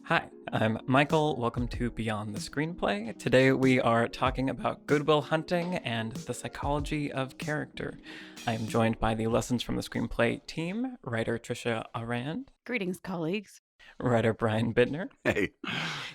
Hi, I'm Michael. Welcome to Beyond the Screenplay. Today we are talking about Good Will Hunting and the psychology of character. I am joined by the Lessons from the Screenplay team, writer Trisha Arand, Greetings, colleagues. writer Brian Bittner, Hey.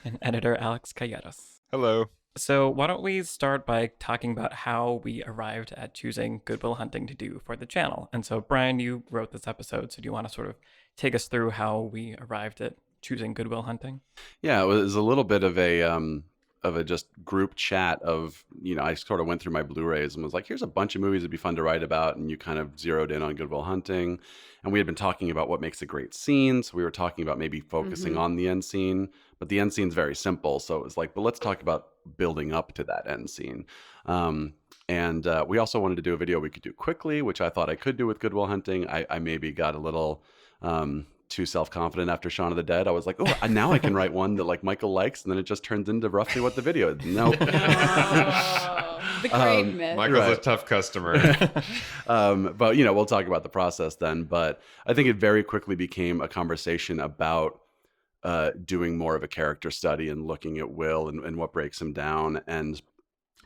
and editor Alex Calleros. Hello. So why don't we start by talking about how we arrived at choosing Good Will Hunting to do for the channel. And so Brian, you wrote this episode, so do you want to sort of take us through how we arrived at choosing Good Will Hunting? Yeah, it was a little bit of a just group chat of, I sort of went through my Blu-rays and was like, here's a bunch of movies that'd be fun to write about, and you kind of zeroed in on Good Will Hunting. And we had been talking about what makes a great scene, so we were talking about maybe focusing on the end scene, but the end scene's very simple, so it was like, but let's talk about building up to that end scene. And we also wanted to do a video we could do quickly, which I thought I could do with Good Will Hunting. I maybe got a little too self-confident after Shaun of the Dead. I was like, oh, now I can write one that like Michael likes, and then it just turns into roughly what the video is. Nope. The great myth. Michael's a tough customer. But we'll talk about the process then. But I think it very quickly became a conversation about doing more of a character study and looking at Will and what breaks him down. And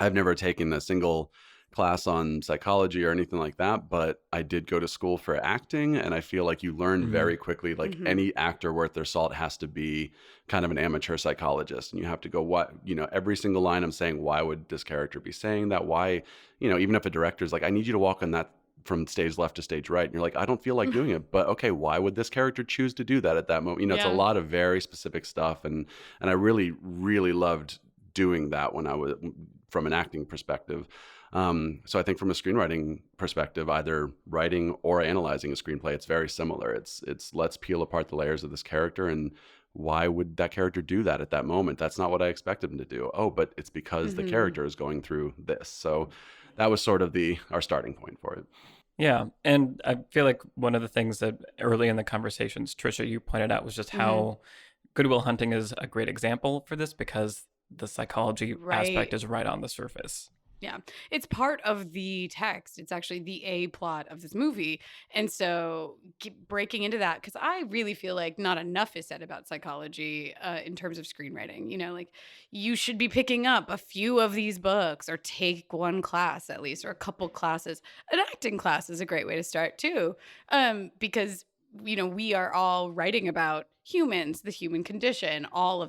I've never taken a single class on psychology or anything like that, but I did go to school for acting, and I feel like you learn very quickly, like any actor worth their salt has to be kind of an amateur psychologist, and you have to go, what, every single line I'm saying, why would this character be saying that? Why, even if a director's like, I need you to walk on that from stage left to stage right, and you're like, I don't feel like doing it, but okay, why would this character choose to do that at that moment? It's a lot of very specific stuff, and I really, really loved doing that when I was from an acting perspective. So I think from a screenwriting perspective, either writing or analyzing a screenplay, it's very similar. It's let's peel apart the layers of this character, and why would that character do that at that moment? That's not what I expected him to do. Oh, but it's because the character is going through this. So that was sort of our starting point for it. Yeah, and I feel like one of the things that early in the conversations, Trisha, you pointed out was just how Good Will Hunting is a great example for this, because the psychology aspect is right on the surface. Yeah, it's part of the text. It's actually the A plot of this movie. And so breaking into that, because I really feel like not enough is said about psychology in terms of screenwriting. Like you should be picking up a few of these books or take one class at least, or a couple classes. An acting class is a great way to start too, because we are all writing about humans, the human condition, all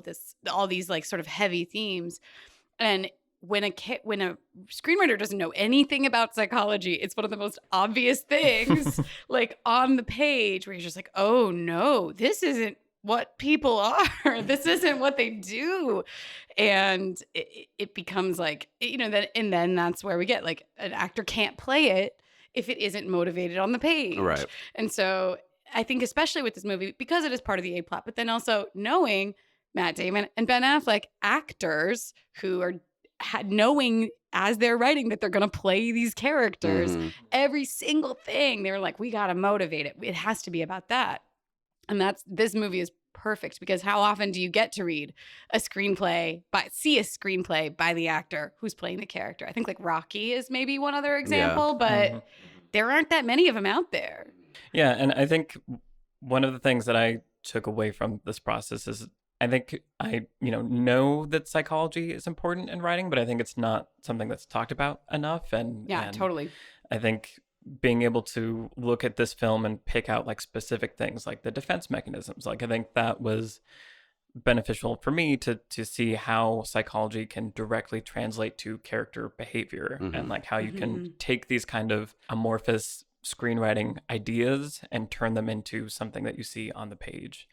these like sort of heavy themes. And when a screenwriter doesn't know anything about psychology, it's one of the most obvious things like on the page where you're just like, oh no, this isn't what people are. This isn't what they do. And it becomes like, then that's where we get like an actor can't play it if it isn't motivated on the page. Right. And so I think especially with this movie, because it is part of the A plot, but then also knowing Matt Damon and Ben Affleck, actors who are knowing as they're writing that they're going to play these characters, every single thing, they were like, we got to motivate it. It has to be about that. And this movie is perfect, because how often do you get to read a screenplay, see a screenplay by the actor who's playing the character? I think like Rocky is maybe one other example, but there aren't that many of them out there. Yeah, and I think one of the things that I took away from this process is I think I know that psychology is important in writing, but I think it's not something that's talked about enough. And Totally. I think being able to look at this film and pick out like specific things like the defense mechanisms, like I think that was beneficial for me to see how psychology can directly translate to character behavior, and like how you can take these kind of amorphous screenwriting ideas and turn them into something that you see on the page.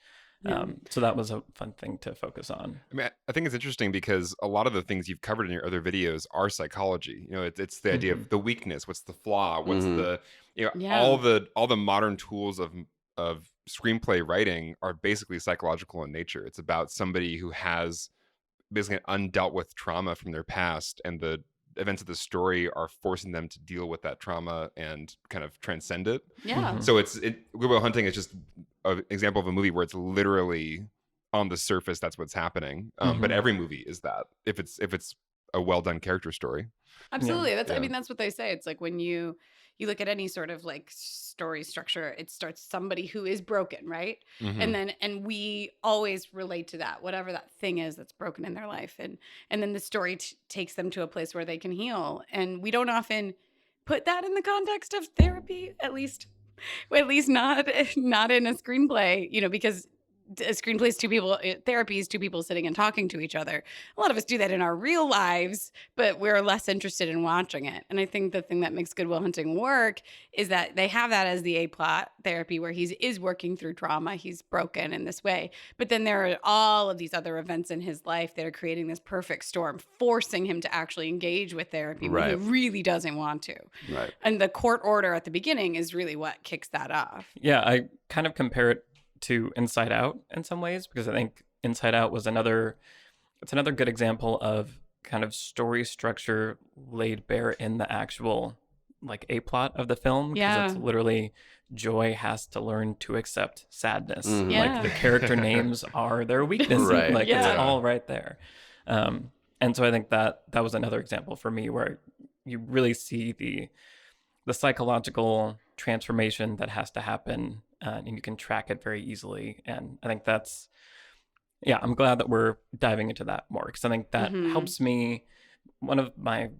So that was a fun thing to focus on. I mean, I think it's interesting because a lot of the things you've covered in your other videos are psychology. It's the idea of the weakness, what's the flaw, what's the all the modern tools of screenplay writing are basically psychological in nature. It's about somebody who has basically an undealt with trauma from their past, and the events of the story are forcing them to deal with that trauma and kind of transcend it. Yeah. So Good Will Hunting is just an example of a movie where it's literally on the surface that's what's happening. But every movie is that if it's a well done character story. Absolutely. I mean, that's what they say. It's like when you you look at any sort of like story structure, it starts somebody who is broken, right? And we always relate to that, whatever that thing is that's broken in their life. And then the story takes them to a place where they can heal. And we don't often put that in the context of therapy, at least not in a screenplay, because a screenplay is two people, therapy is two people sitting and talking to each other. A lot of us do that in our real lives, but we're less interested in watching it. And I think the thing that makes Good Will Hunting work is that they have that as the A plot, therapy, where he is working through trauma. He's broken in this way. But then there are all of these other events in his life that are creating this perfect storm, forcing him to actually engage with therapy when he really doesn't want to. Right. And the court order at the beginning is really what kicks that off. Yeah, I kind of compare it to Inside Out in some ways, because I think Inside Out was another good example of kind of story structure laid bare in the actual like A plot of the film. Because it's literally Joy has to learn to accept sadness. Like the character names are their weaknesses. Like it's all right there. And so I think that was another example for me where you really see the psychological transformation that has to happen, and you can track it very easily. And I think I'm glad that we're diving into that more, because I think that helps me. One of my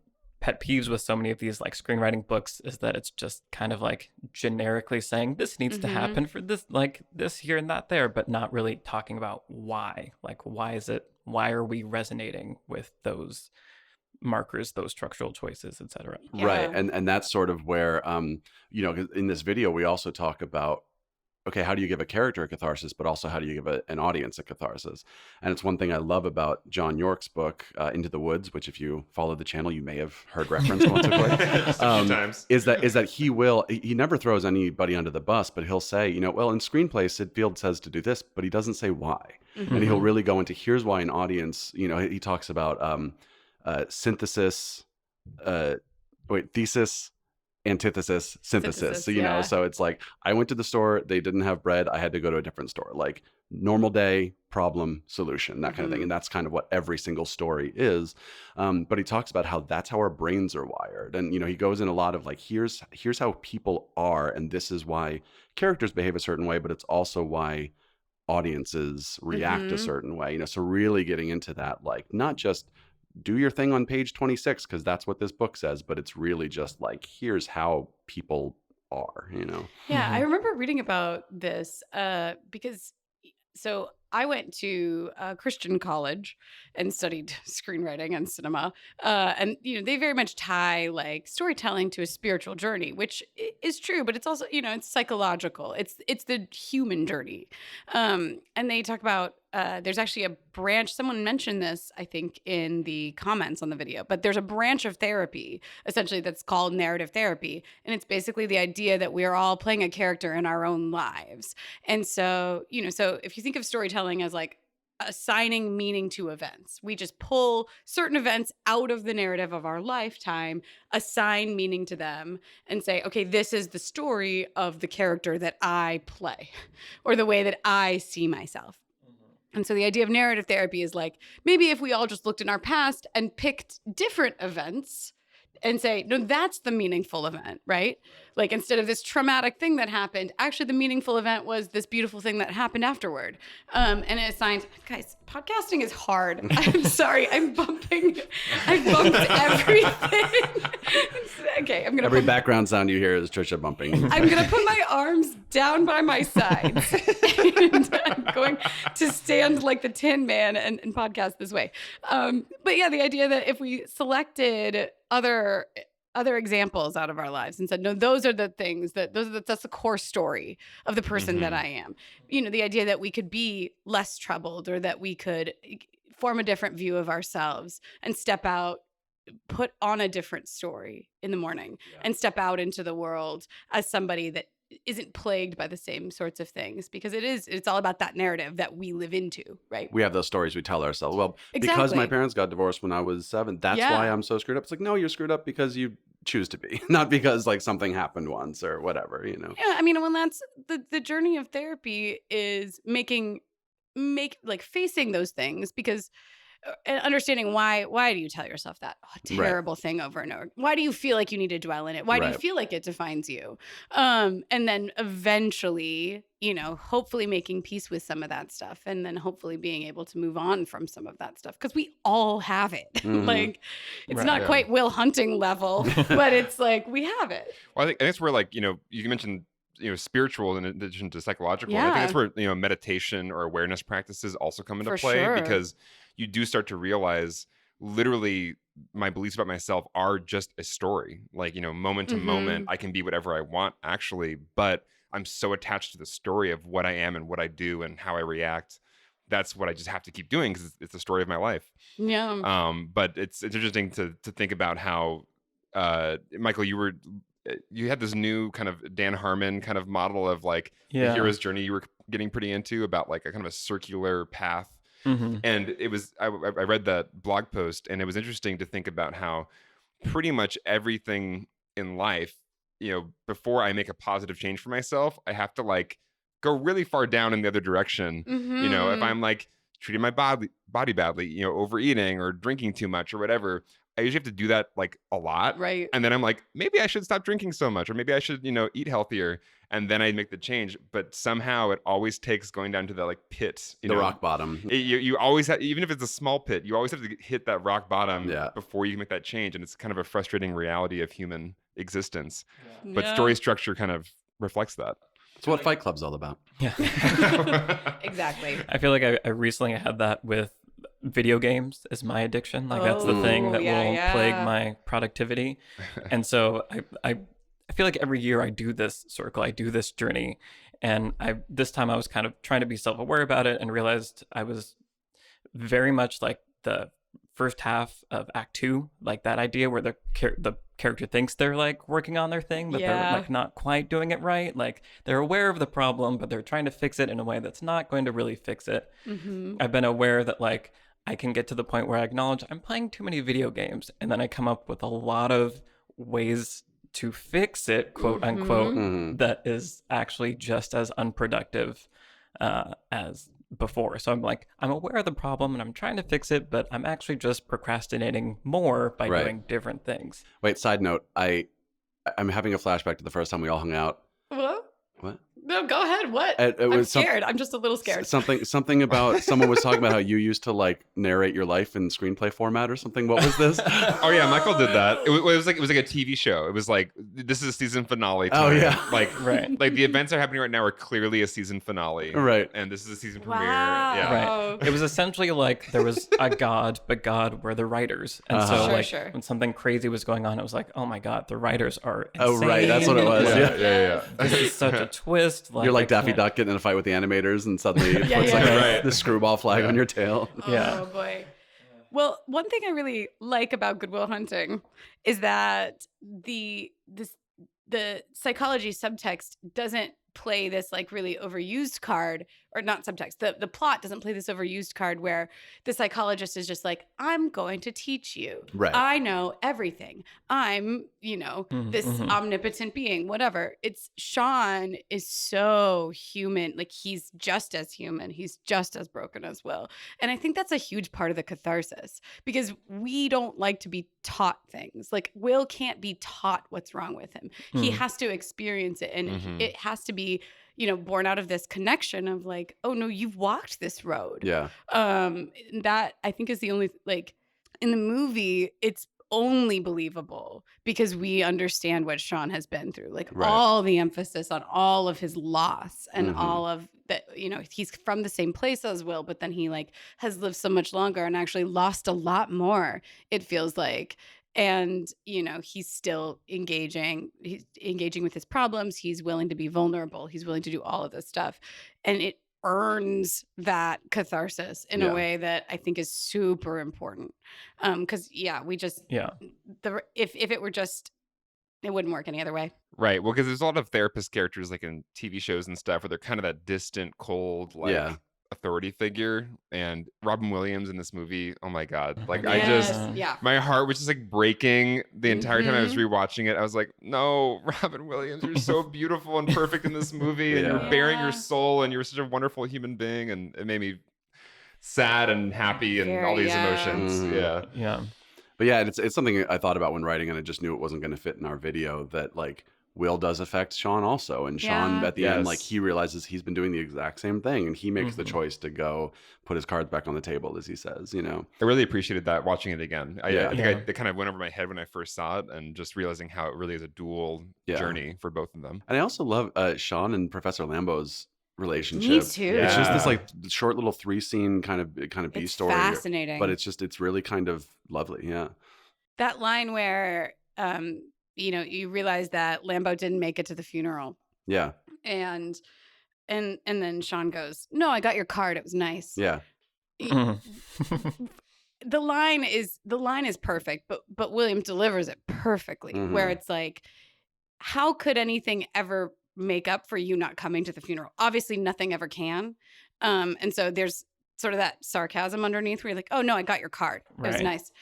pet peeves with so many of these like screenwriting books is that it's just kind of like generically saying this needs to happen for this, like this here and that there, but not really talking about why. Like, why are we resonating with those markers, those structural choices, etc. Right. And that's sort of where in this video we also talk about, okay, how do you give a character a catharsis, but also how do you give an audience a catharsis? And it's one thing I love about John Yorke's book, Into the Woods, which if you follow the channel, you may have heard reference once or twice. Is that he never throws anybody under the bus, but he'll say, well, in Screenplay, Sid Field says to do this, but he doesn't say why. And he'll really go into, here's why an audience, he talks about synthesis, thesis, antithesis, synthesis. So, so it's like, I went to the store, they didn't have bread, I had to go to a different store. Like normal day, problem, solution, that kind of thing. And that's kind of what every single story is. But he talks about how that's how our brains are wired. And, he goes in a lot of like, here's how people are, and this is why characters behave a certain way, but it's also why audiences react a certain way. So really getting into that, like not just do your thing on page 26 because that's what this book says, but it's really just like, here's how people are, Yeah, I remember reading about this because I went to a Christian college and studied screenwriting and cinema. And, they very much tie like storytelling to a spiritual journey, which is true, but it's also, it's psychological. It's the human journey. And they talk about, there's actually a branch, someone mentioned this, I think, in the comments on the video, but there's a branch of therapy, essentially, that's called narrative therapy. And it's basically the idea that we are all playing a character in our own lives. And so, so if you think of storytelling as like assigning meaning to events, we just pull certain events out of the narrative of our lifetime, assign meaning to them, and say, okay, this is the story of the character that I play, or the way that I see myself. And so the idea of narrative therapy is like, maybe if we all just looked in our past and picked different events and say, no, that's the meaningful event, right? Like instead of this traumatic thing that happened, actually the meaningful event was this beautiful thing that happened afterward. And it assigns, guys, podcasting is hard. I'm sorry, I bumped everything. Okay, I'm gonna every background sound you hear is Trisha bumping. I'm gonna put my arms down by my sides and I'm going to stand like the Tin Man and podcast this way. But yeah, the idea that if we selected other examples out of our lives and said, no, those are the things that's the core story of the person that I am. The idea that we could be less troubled, or that we could form a different view of ourselves and step out, put on a different story in the morning and step out into the world as somebody that isn't plagued by the same sorts of things, because it's all about that narrative that we live into, right? We have those stories we tell ourselves. Well, because my parents got divorced when I was 7, that's why I'm so screwed up. It's like, no, you're screwed up because you choose to be, not because like something happened once or whatever, Yeah, I mean, when that's the journey of therapy is facing those things, because and understanding why do you tell yourself that terrible thing over and over? Why do you feel like you need to dwell in it? Why do you feel like it defines you? And then eventually, hopefully making peace with some of that stuff, and then hopefully being able to move on from some of that stuff, because we all have it. Like, it's not quite Will Hunting level, but it's like we have it. Well, I think it's where, like, you mentioned spiritual in addition to psychological. I think that's where meditation or awareness practices also come into play, because you do start to realize literally my beliefs about myself are just a story. Like, moment to moment, I can be whatever I want actually, but I'm so attached to the story of what I am and what I do and how I react. That's what I just have to keep doing because it's the story of my life. Yeah. But it's interesting to think about how, Michael, you had this new kind of Dan Harmon kind of model of like the hero's journey you were getting pretty into, about like a kind of a circular path. And it was, I read that blog post, and it was interesting to think about how pretty much everything in life, before I make a positive change for myself, I have to like go really far down in the other direction. If I'm like treating my body badly, overeating or drinking too much or whatever, I usually have to do that like a lot. Right. And then I'm like, maybe I should stop drinking so much, or maybe I should, eat healthier. And then I make the change. But somehow it always takes going down to the like pit, the rock bottom. You always have, even if it's a small pit, you always have to hit that rock bottom before you can make that change. And it's kind of a frustrating reality of human existence. But story structure kind of reflects that. It's what Fight Club's all about. Yeah. Exactly. I feel like I recently had that with video games as my addiction. Like that's the thing that will plague my productivity. And so I feel like every year I do this circle, I do this journey. And this time I was kind of trying to be self-aware about it and realized I was very much like the first half of Act 2, like that idea where the character thinks they're like working on their thing, but they're like not quite doing it right. Like they're aware of the problem, but they're trying to fix it in a way that's not going to really fix it. I've been aware that like I can get to the point where I acknowledge I'm playing too many video games, and then I come up with a lot of ways to fix it, quote unquote, that is actually just as unproductive as before. So I'm like, I'm aware of the problem and I'm trying to fix it, but I'm actually just procrastinating more by doing different things. Wait, side note, I'm having a flashback to the first time we all hung out. What? No, go ahead. What? I'm scared. I'm just a little scared. Something about someone was talking about how you used to like narrate your life in screenplay format or something. What was this? Oh yeah, Michael did that. It was like a TV show. It was like, this is a season finale time. Oh yeah, like like the events that are happening right now are clearly a season finale. Right. And this is a season premiere. Wow. Yeah. Right. It was essentially like there was a god, but God were the writers, and so when something crazy was going on, it was like, oh my God, the writers are insane. Oh right, that's what it was. Yeah. This is such a twist. You're like Daffy Duck getting in a fight with the animators, and suddenly it puts the screwball flag on your tail. Oh boy. Well, one thing I really like about Good Will Hunting is that the psychology subtext doesn't play this like really overused card, or not subtext. The plot doesn't play this overused card where the psychologist is just like, I'm going to teach you. Right. I know everything. I'm, this omnipotent being, whatever. It's Sean is so human. Like he's just as human. He's just as broken as Will. And I think that's a huge part of the catharsis, because we don't like to be taught things. Like Will can't be taught what's wrong with him. He has to experience it, and it has to be born out of this connection of like, oh no, you've walked this road. Yeah. That I think is the only, like, in the movie, it's only believable because we understand what Sean has been through. Like all the emphasis on all of his loss and all of that, he's from the same place as Will, but then he like has lived so much longer and actually lost a lot more, it feels like. And, he's still engaging. He's engaging with his problems. He's willing to be vulnerable. He's willing to do all of this stuff. And it earns that catharsis in a way that I think is super important. Because, if it were just, it wouldn't work any other way. Right. Well, because there's a lot of therapist characters like in TV shows and stuff where they're kind of that distant, cold, like authority figure. And Robin Williams in this movie, oh my God. Like my heart was just like breaking the entire time I was rewatching it. I was like, no, Robin Williams, you're so beautiful and perfect in this movie, and you're bearing your soul, and you're such a wonderful human being. And it made me sad and happy and all these emotions. Yeah. But yeah, it's something I thought about when writing, and I just knew it wasn't going to fit in our video, that like Will does affect Sean also. And Sean at the end, like he realizes he's been doing the exact same thing, and he makes the choice to go put his cards back on the table, as he says, you know. I really appreciated that watching it again. I think it kind of went over my head when I first saw it, and just realizing how it really is a dual journey for both of them. And I also love Sean and Professor Lambeau's relationship. Me too. It's just this like short little 3-scene kind of B story. Fascinating. But it's really kind of lovely. Yeah. That line where you know, you realize that Lambeau didn't make it to the funeral. Yeah. And then Sean goes, "No, I got your card. It was nice." Yeah. The line is perfect, but William delivers it perfectly, where it's like, how could anything ever make up for you not coming to the funeral? Obviously nothing ever can. And so there's sort of that sarcasm underneath where you're like, "Oh no, I got your card. It was nice."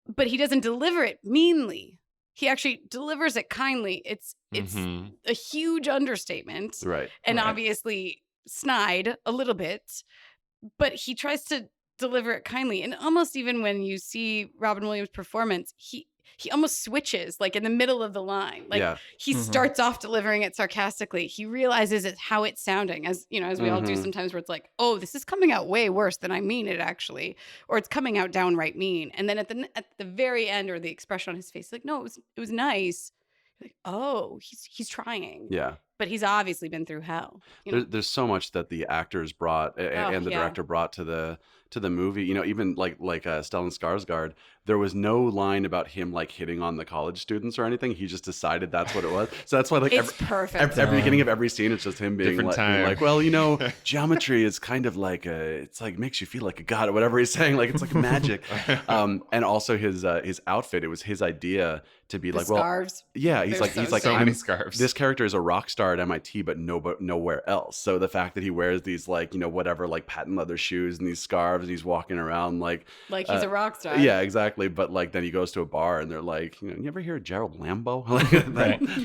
But he doesn't deliver it meanly. He actually delivers it kindly. It's a huge understatement. Right. And obviously snide a little bit, but he tries to deliver it kindly. And almost even when you see Robin Williams' performance, he almost switches like in the middle of the line. Like he starts off delivering it sarcastically. He realizes how it's sounding, as you know, as we all do sometimes, where it's like, "Oh, this is coming out way worse than I mean it actually," or it's coming out downright mean. And then at the very end, or the expression on his face, like, "No, it was nice." You're like, "Oh, he's trying." Yeah. But he's obviously been through hell. There's so much that the actors brought and the director brought to the movie. You know, even like Stellan Skarsgård, there was no line about him like hitting on the college students or anything. He just decided that's what it was. So that's why like it's perfect. Every beginning of every scene, it's just him being like, "Well, you know, geometry is kind of like it's like makes you feel like a god," or whatever he's saying. Like it's like magic. And also his outfit. It was his idea to be like, scarves. Well, yeah, he's like so many scarves. This character is a rock star at MIT, but nowhere else. So the fact that he wears these like, you know, whatever, like patent leather shoes and these scarves, and he's walking around like he's a rock star. Yeah, exactly. But like then he goes to a bar and they're like, you know, "You ever hear of Gerald Lambeau?" Like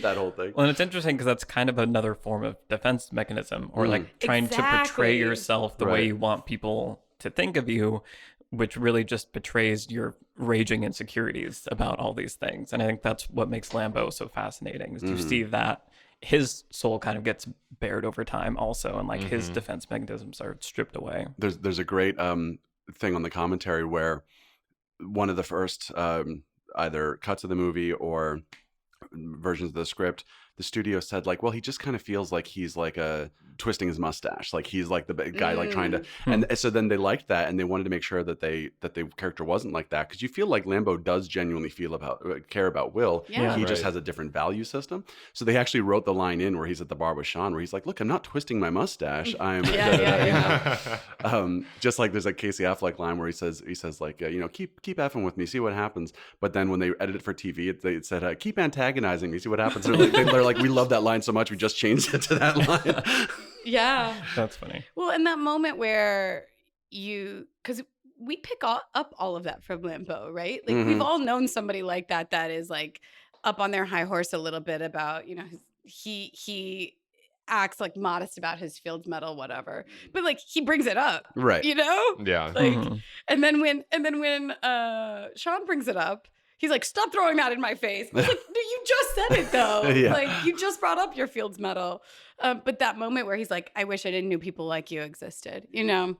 that whole thing. Well, and it's interesting because that's kind of another form of defense mechanism, or like trying to portray yourself the way you want people to think of you, which really just betrays your raging insecurities about all these things. And I think that's what makes Lambeau so fascinating, is to see that his soul kind of gets bared over time also, and like his defense mechanisms are stripped away. There's a great thing on the commentary where one of the first either cuts of the movie or versions of the script, the studio said like, "Well, he just kind of feels like he's like twisting his mustache, like he's like the guy like trying to," and so then they liked that, and they wanted to make sure that the character wasn't like that, because you feel like Lambeau does genuinely care about Will. He just has a different value system. So they actually wrote the line in where he's at the bar with Sean, where he's like, "Look, I'm not twisting my mustache. I'm just like there's like Casey Affleck line where he says like, you know, keep effing with me, see what happens." But then when they edited it for TV, it said, "Keep antagonizing me, see what happens." They're like, "We love that line so much, we just changed it to that line." Yeah. That's funny. Well, in that moment where because we pick up all of that from Lambeau, right? Like we've all known somebody like that is like up on their high horse a little bit about, you know, he acts like modest about his Fields Medal, whatever, but like he brings it up, right? You know, yeah. Like, and then when Sean brings it up, he's like, "Stop throwing that in my face." I was like, "No, you just said it though. Like you just brought up your Fields Medal." But that moment where he's like, "I wish I didn't know people like you existed," you know,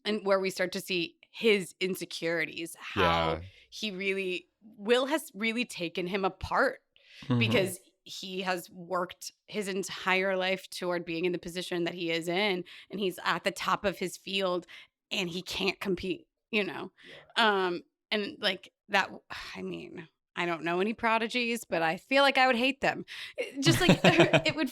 and where we start to see his insecurities, how Will has really taken him apart, because he has worked his entire life toward being in the position that he is in, and he's at the top of his field, and he can't compete, you know. And like that, I mean, I don't know any prodigies, but I feel like I would hate them. Just like it would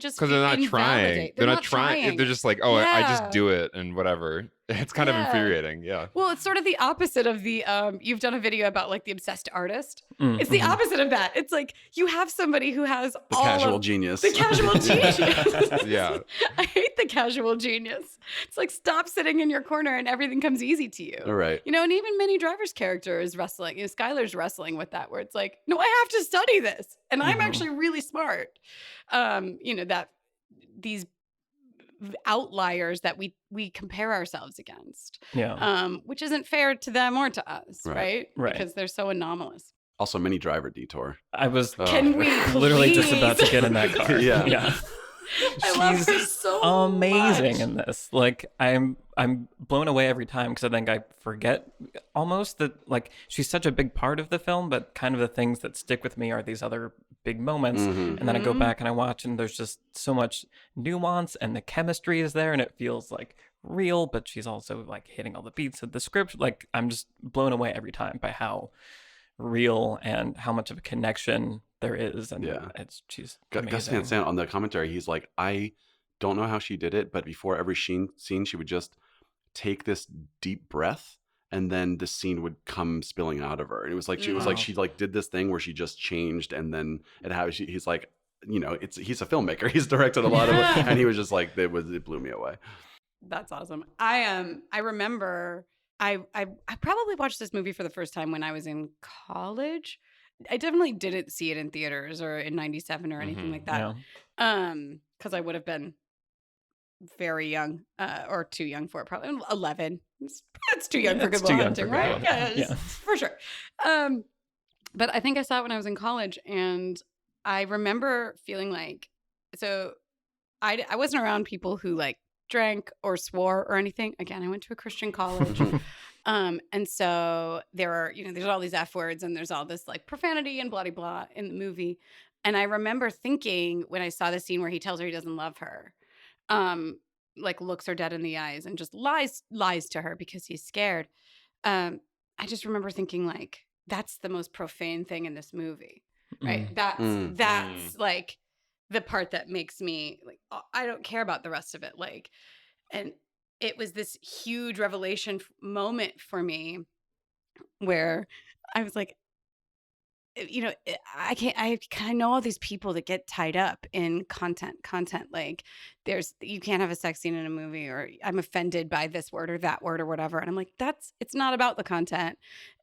just because they're not trying. They're not trying. They're just like, "Oh, I just do it and whatever." It's kind of infuriating. Yeah. Well, it's sort of the opposite of the you've done a video about like the obsessed artist. It's the opposite of that. It's like you have somebody who has the casual genius. The casual genius. Yeah. I hate the casual genius. It's like, stop sitting in your corner and everything comes easy to you. All right. You know, and even Minnie Driver's character is wrestling. You know, Skylar's wrestling with that, where it's like, "No, I have to study this, and I'm actually really smart." You know, that these outliers that we compare ourselves against. Yeah. Which isn't fair to them or to us, right? Right. Because they're so anomalous. Also, Mini Driver detour. I was Can we literally just please? about to get in that car. Yeah. Yeah. I love her She's so amazing much. in this. Like I'm blown away every time because I think I forget almost that like she's such a big part of the film, but kind of the things that stick with me are these other big moments. Mhm. And then I go back and I watch and there's just so much nuance and the chemistry is there and it feels like real, but she's also like hitting all the beats of the script. Like I'm just blown away every time by how real and how much of a connection there is. And Yeah. she's Gus Van amazing. Sant on the commentary, he's like, I don't know how she did it, but before every scene, she would just take this deep breath, and then the scene would come spilling out of her. And it was like she was like Wow. she like did this thing where she just changed, and then he's like, he's a filmmaker. He's directed a lot of it, and he was just like, it blew me away. That's awesome. I remember I probably watched this movie for the first time when I was in college. I definitely didn't see it in theaters or in 97 or anything like that. Yeah. Because I would have been very young, or too young for it, probably 11. It's too young for It's Good too Will young for Hunting, Good right? Will Yeah, Hunting. Yeah. for sure. But I think I saw it when I was in college, and I remember feeling like, so I wasn't around people who like drank or swore or anything. Again, I went to a Christian college. And so there are, there's all these F words and there's all this like profanity and blah, blah, blah in the movie. And I remember thinking when I saw the scene where he tells her he doesn't love her, like looks her dead in the eyes and just lies to her because he's scared. I just remember thinking like, that's the most profane thing in this movie, right? That's like the part that makes me like, I don't care about the rest of it. Like, and it was this huge revelation moment for me where I was like, I kind of know all these people that get tied up in content. Like you can't have a sex scene in a movie, or I'm offended by this word or that word or whatever. And I'm like, it's not about the content,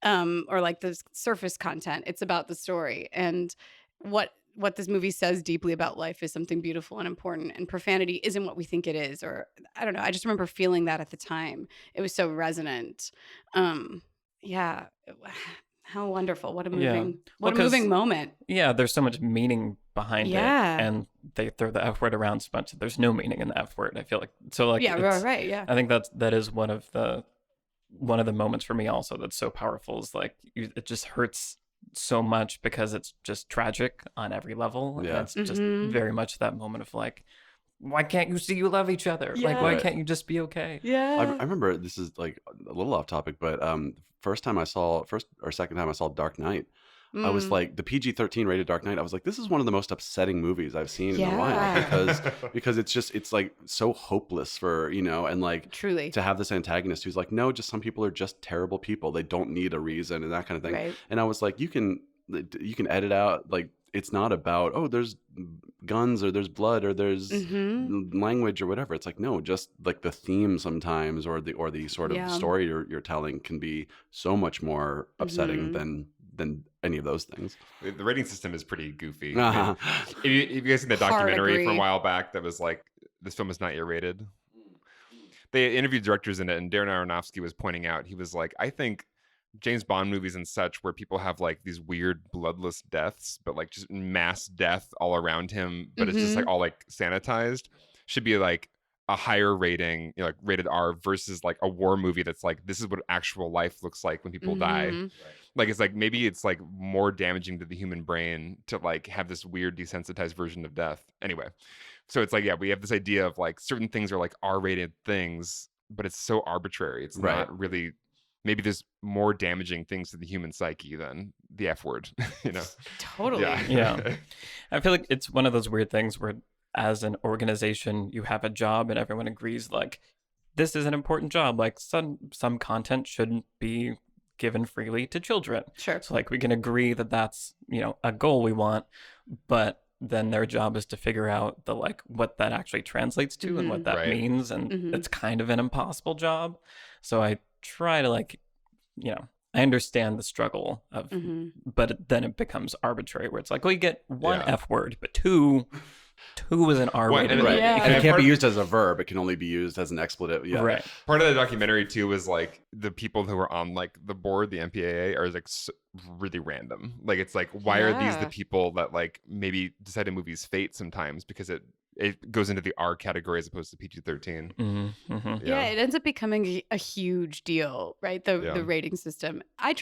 or like the surface content. It's about the story. And what this movie says deeply about life is something beautiful and important, and profanity isn't what we think it is. Or I don't know. I just remember feeling that at the time. It was so resonant. Yeah. How wonderful. What a moving, Well, 'cause- moment. Yeah, there's so much meaning behind Yeah. it, and they throw the F word around so much. There's no meaning in the F word. I feel like so. Like Yeah, it's- right. Yeah. I think that is one of the moments for me also that's so powerful. Is like it just hurts so much because it's just tragic on every level. Yeah. And it's just Mhm. very much that moment of like, why can't you see you love each other? Like, why Right. can't you just be okay? Yeah. I remember, this is like a little off topic, but first or second time I saw Dark Knight, I was like, the PG-13 rated Dark Knight, I was like, this is one of the most upsetting movies I've seen in a while, Yeah. because it's like so hopeless for, and like Truly. to have this antagonist who's like, no, just some people are just terrible people. They don't need a reason and that kind of thing. Right. And I was like, you can edit out, like, it's not about, oh, there's guns or there's blood or there's language or whatever. It's like, no, just like the theme sometimes, or the sort of Yeah. story you're telling can be so much more upsetting than any of those things. The rating system is pretty goofy. Uh-huh. Have you guys seen the Hard documentary from a agree. while back that was like, this film is not yet rated? They interviewed directors in it, and Darren Aronofsky was pointing out, he was like, I think James Bond movies and such, where people have like these weird bloodless deaths, but like just mass death all around him, but it's just like all like sanitized, should be like a higher rating, like rated R, versus like a war movie that's like, this is what actual life looks like when people die. Like, it's like, maybe it's like more damaging to the human brain to like have this weird desensitized version of death. Anyway, so it's like, yeah, we have this idea of like certain things are like R-rated things, but it's so arbitrary. It's Right. not really, maybe there's more damaging things to the human psyche than the F word, Totally. Yeah. I feel like it's one of those weird things where as an organization, you have a job and everyone agrees like, this is an important job. Like some content shouldn't be given freely to children. Sure. So like we can agree that that's, a goal we want, but then their job is to figure out the like what that actually translates to and what that Right. means. And it's kind of an impossible job. So I try to like, I understand the struggle of, but then it becomes arbitrary where it's like, well, you get one Yeah. F word, but two, 2 was an R-rated. and- Right. Yeah. And it can't part- be used as a verb. It can only be used as an expletive. Yeah. Right. Part of the documentary too was like the people who were on like the board, the MPAA, are like really random. Like it's like, why are these the Yeah. people that like maybe decide a movie's fate sometimes because it goes into the R category as opposed to PG-13. Mm-hmm, mm-hmm. Yeah, it ends up becoming a huge deal, right? The Yeah. rating system. I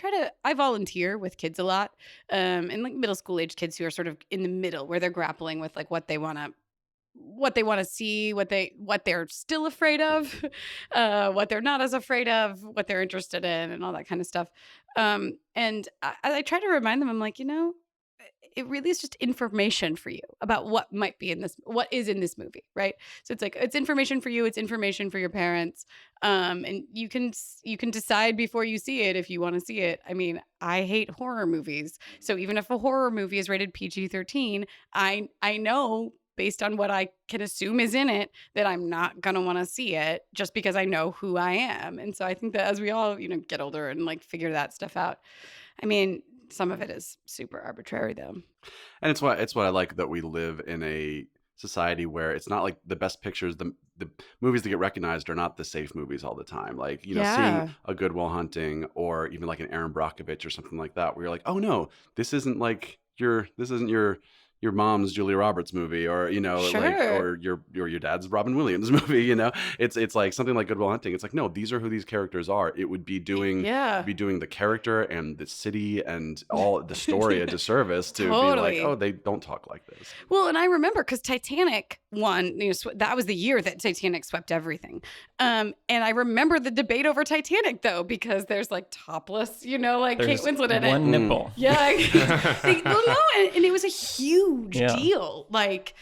volunteer with kids a lot, and like middle school age kids who are sort of in the middle where they're grappling with like what they want to see, what they're still afraid of, what they're not as afraid of, what they're interested in, and all that kind of stuff. And I try to remind them, I'm like, it really is just information for you about what is in this movie, right? So it's like, it's information for you, it's information for your parents, and you can decide before you see it if you want to see it. I mean, I hate horror movies, so even if a horror movie is rated PG-13, I know based on what I can assume is in it that I'm not gonna want to see it just because I know who I am. And so I think that as we all get older and like figure that stuff out, I mean, some of it is super arbitrary though. And it's what I like, that we live in a society where it's not like the best pictures, the movies that get recognized are not the safe movies all the time. Like, Yeah. seeing a Good Will Hunting or even like an Aaron Brockovich or something like that, where you're like, oh no, this isn't your mom's Julia Roberts movie, or like, Sure. or your dad's Robin Williams movie. It's like something like Good Will Hunting. It's like, no, these are who these characters are. It would be doing Yeah. the character and the city and all the story a disservice to be Totally. like, oh, they don't talk like this. Well, and I remember because Titanic won, that was the year that Titanic swept everything. And I remember the debate over Titanic though, because there's like topless, like There's Kate Winslet in it. one nipple. Yeah. Well, no, and it was a huge Yeah. deal. Like,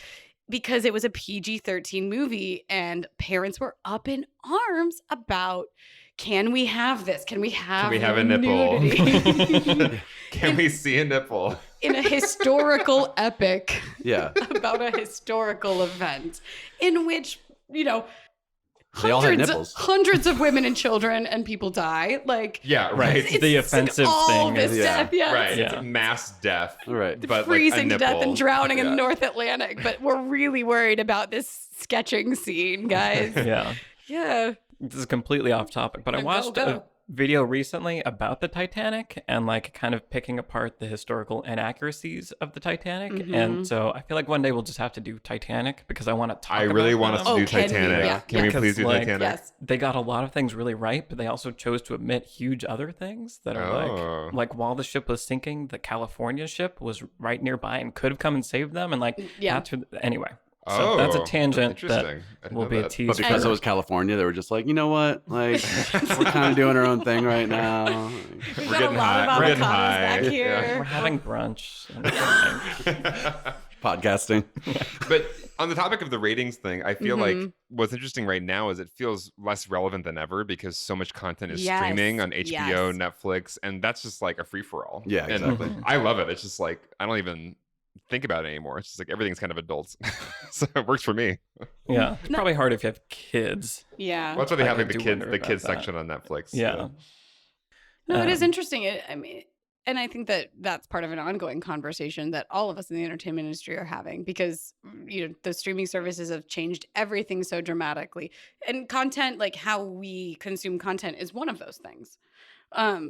because it was a PG-13 movie and parents were up in arms about, can we have this? Can we have a nipple? nudity? Can we see a nipple? In a historical epic Yeah. about a historical event in which, They all had nipples. hundreds of women and children and people die. Like, Yeah, Right. right. It's the offensive all thing this is- death, yes. Right. Yeah. It's mass death. Right. But Freezing like to a death and nipple. drowning in Yeah. the North Atlantic. But we're really worried about this sketching scene, guys. Yeah. Yeah. This is completely off topic, but I Go, watched go. a video recently about the Titanic and like kind of picking apart the historical inaccuracies of the Titanic. Mhm. And so I feel like one day we'll just have to do Titanic because I want to talk I really about want us them. to Oh, do can we? Titanic. Yeah. Can we Because, please do like, Titanic? Yes. They got a lot of things really right, but they also chose to omit huge other things that are Oh. like while the ship was sinking, the California ship was right nearby and could have come and saved them. And like, Yeah. that's anyway. So that's a Oh, tangent that interesting. I didn't will know be a that. tease. But because it was California, they were just like, you know what? Like, we're kind of doing our own thing right now. We've We're got a getting lot high. of We're getting avocados high. back Yeah. here. We're having brunch. And Podcasting. But on the topic of the ratings thing, I feel like Mhm. what's interesting right now is it feels less relevant than ever because so much content is Yes, streaming on HBO, yes. Netflix, and that's just like a free for all. Yeah, And exactly. I love it. It's just like I don't even think about it anymore. It's just like everything's kind of adults, so it works for me. yeah, it's No. probably hard if you have kids. Yeah. Well, that's why they I have like the do kids, wonder the about kids that. section on Netflix. Yeah. No, it is Um, interesting. I mean, and I think that that's part of an ongoing conversation that all of us in the entertainment industry are having because, the streaming services have changed everything so dramatically. And content, like how we consume content, is one of those things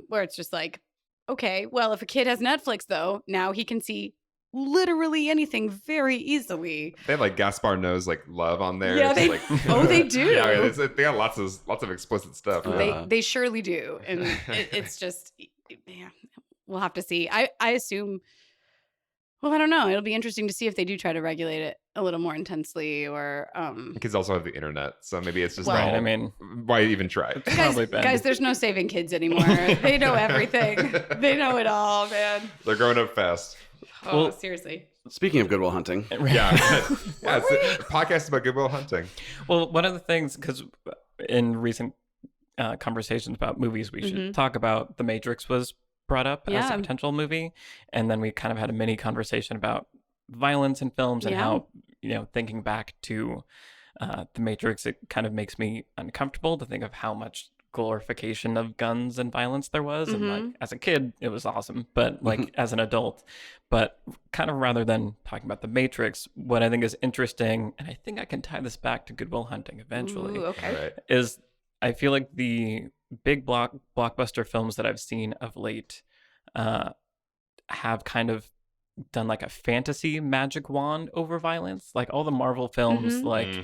where it's just like, okay, well, if a kid has Netflix, though, now he can see literally anything very easily. They have like Gaspar knows like love on there. Yeah, It's they- like, oh, they do. Yeah, they got lots of explicit stuff. They surely do. And it's just, yeah, we'll have to see. I assume, well, I don't know. It'll be interesting to see if they do try to regulate it a little more intensely or, Kids also have the internet, so maybe it's just Well- Right. all- I mean, why even try? it's probably been. guys, there's no saving kids anymore. They know everything. They know it all, man. They're growing up fast. Oh, Well- seriously. Speaking of Good Will Hunting, Yeah, yeah. It's a podcast about Good Will Hunting. Well, one of the things, because in recent conversations about movies, we should talk about The Matrix was brought up as Yeah. a potential movie, and then we kind of had a mini conversation about violence in films and Yeah. how thinking back to The Matrix, it kind of makes me uncomfortable to think of how much glorification of guns and violence there was. And like as a kid, it was awesome, but like as an adult, but kind of rather than talking about the Matrix, what I think is interesting, and I think I can tie this back to Good Will Hunting eventually, Okay. is I feel like the big blockbuster films that I've seen of late have kind of done like a fantasy magic wand over violence. Like all the Marvel films, like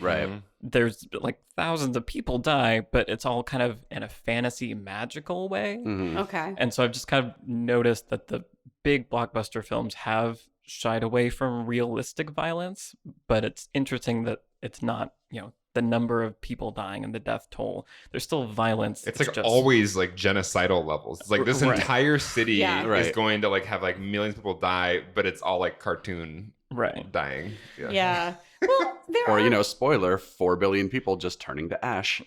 there's like thousands of people die, but it's all kind of in a fantasy magical way. Okay. And so I've just kind of noticed that the big blockbuster films have shied away from realistic violence, but it's interesting that it's not, you know, the number of people dying and the death toll. There's still violence. It's like just always like genocidal levels. It's like this entire city is going to like have like millions of people die, but it's all like cartoon dying. Yeah. Well, or, you know, spoiler, 4 billion people just turning to ash.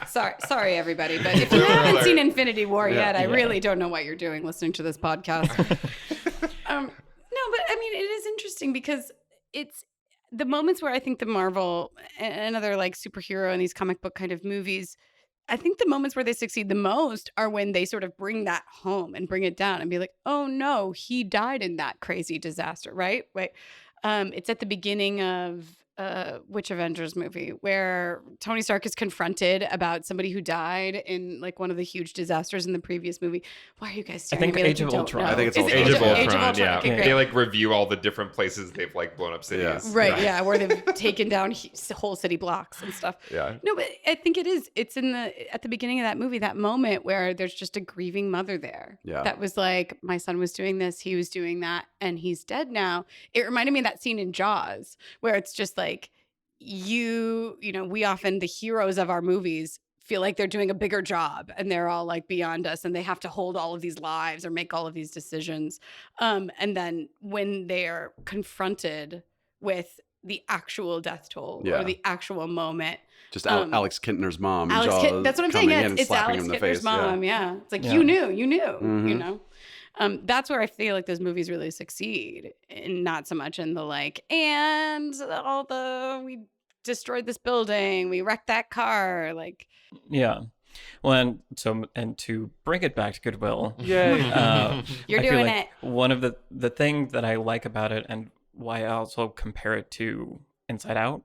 Sorry, everybody. But if you haven't seen Infinity War yet, I really don't know what you're doing listening to this podcast. No, but I mean, it is interesting because it's the moments where I think the Marvel and other like superhero and these comic book kind of movies, I think the moments where they succeed the most are when they sort of bring that home and bring it down and be like, oh no, he died in that crazy disaster, right? It's at the beginning of which Avengers movie where Tony Stark is confronted about somebody who died in like one of the huge disasters in the previous movie. Why are you guys staring at me Age like of you Ultron. don't know? I think it's Age of Ultron. Yeah. Okay, they like review all the different places they've like blown up cities. Where they've taken down whole city blocks and stuff. No, but I think it's at the beginning of that movie, that moment where there's just a grieving mother there. That was like, my son was doing this, he was doing that, and he's dead now. It reminded me of that scene in Jaws where it's just like, you know, we often, the heroes of our movies, feel like they're doing a bigger job and they're all like beyond us and they have to hold all of these lives or make all of these decisions. And then when they're confronted with the actual death toll or the actual moment. Just Alex Kintner's mom. That's what I'm saying. Yeah, it's Alex Kintner's mom. Yeah. It's like, you knew, you know. That's where I feel like those movies really succeed, and not so much in the like, and we destroyed this building, we wrecked that car, like. Yeah. Well, and to bring it back to Goodwill, you're doing like it. One of the thing that I like about it, and why I also compare it to Inside Out,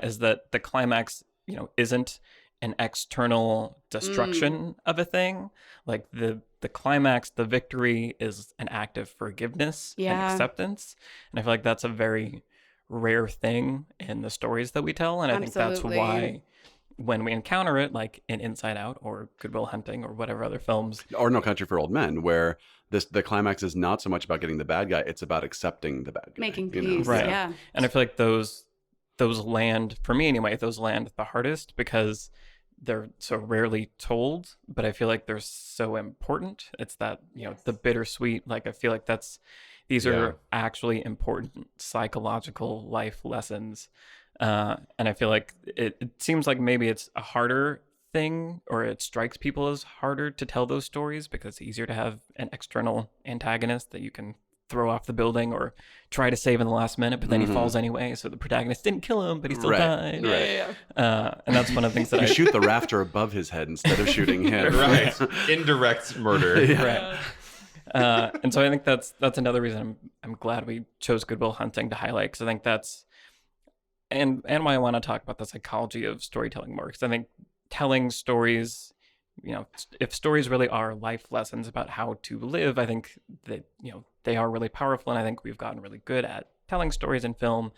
is that the climax, you know, isn't an external destruction of a thing. Like the climax, the victory is an act of forgiveness and acceptance. And I feel like that's a very rare thing in the stories that we tell. And I think that's why when we encounter it, like in Inside Out or Good Will Hunting or whatever other films. Or No Country for Old Men, where the climax is not so much about getting the bad guy, it's about accepting the bad guy. Making peace, right. And I feel like those land, for me anyway, those land the hardest because they're so rarely told, but I feel like they're so important. It's that, you know, the bittersweet, like I feel like these are actually important psychological life lessons. And I feel like it seems like maybe it's a harder thing, or it strikes people as harder to tell those stories because it's easier to have an external antagonist that you can throw off the building or try to save in the last minute, but then he falls anyway. So the protagonist didn't kill him, but he still died. And that's one of the things that you shoot the rafter above his head instead of shooting him. Indirect murder. And so I think that's another reason I'm glad we chose Good Will Hunting to highlight, because I think that's and why I want to talk about the psychology of storytelling more, because I think telling stories, you know, if stories really are life lessons about how to live, I think that, you know, they are really powerful, and I think we've gotten really good at telling stories in film,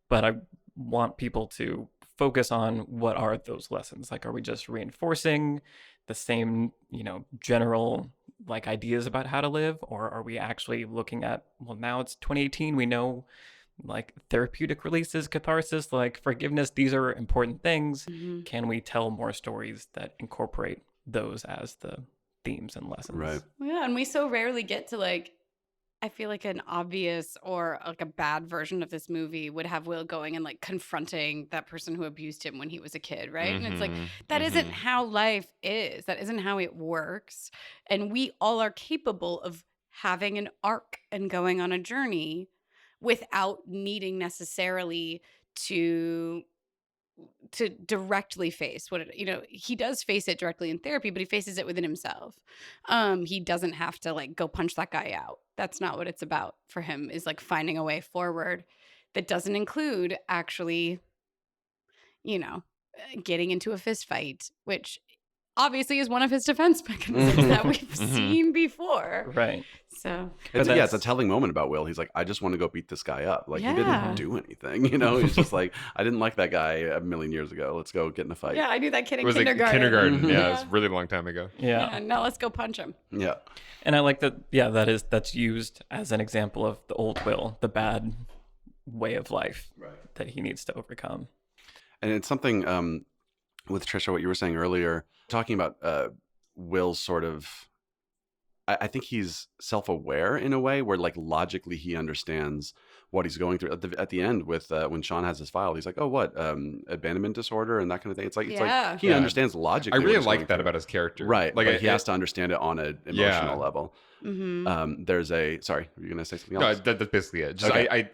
but I want people to focus on what are those lessons. Like, are we just reinforcing the same, you know, general like ideas about how to live, or are we actually looking at, well, now it's 2018, we know like therapeutic releases, catharsis, like forgiveness, these are important things. Can we tell more stories that incorporate those as the themes and lessons? Right. Yeah, and we so rarely get to like, I feel like an obvious or like a bad version of this movie would have Will going and like confronting that person who abused him when he was a kid, right? And it's like, that isn't how life is. That isn't how it works. And we all are capable of having an arc and going on a journey without needing necessarily to directly face what he does face it directly in therapy, but he faces it within himself. He doesn't have to like go punch that guy out. That's not what it's about for him, is like finding a way forward that doesn't include actually, getting into a fist fight, which obviously is one of his defense mechanisms that we've seen before. Right. So it's a telling moment about Will. He's like, I just want to go beat this guy up. Like, he didn't do anything, He's just like, I didn't like that guy a million years ago. Let's go get in a fight. Yeah, I knew that kid in It was kindergarten. like kindergarten. Yeah, it was a really long time ago. Yeah. Now let's go punch him. Yeah. And I like that. Yeah, that's used as an example of the old Will, the bad way of life that he needs to overcome. And it's something with Trisha, what you were saying earlier, talking about Will's sort of, I think he's self-aware in a way where like logically he understands what he's going through. At the end with when Sean has his file, he's like, oh, what, abandonment disorder and that kind of thing. It's like he understands logically. I really like that about his character. Right. Like he has to understand it on an emotional level. There's sorry, were you going to say something else? No, that's basically it. Just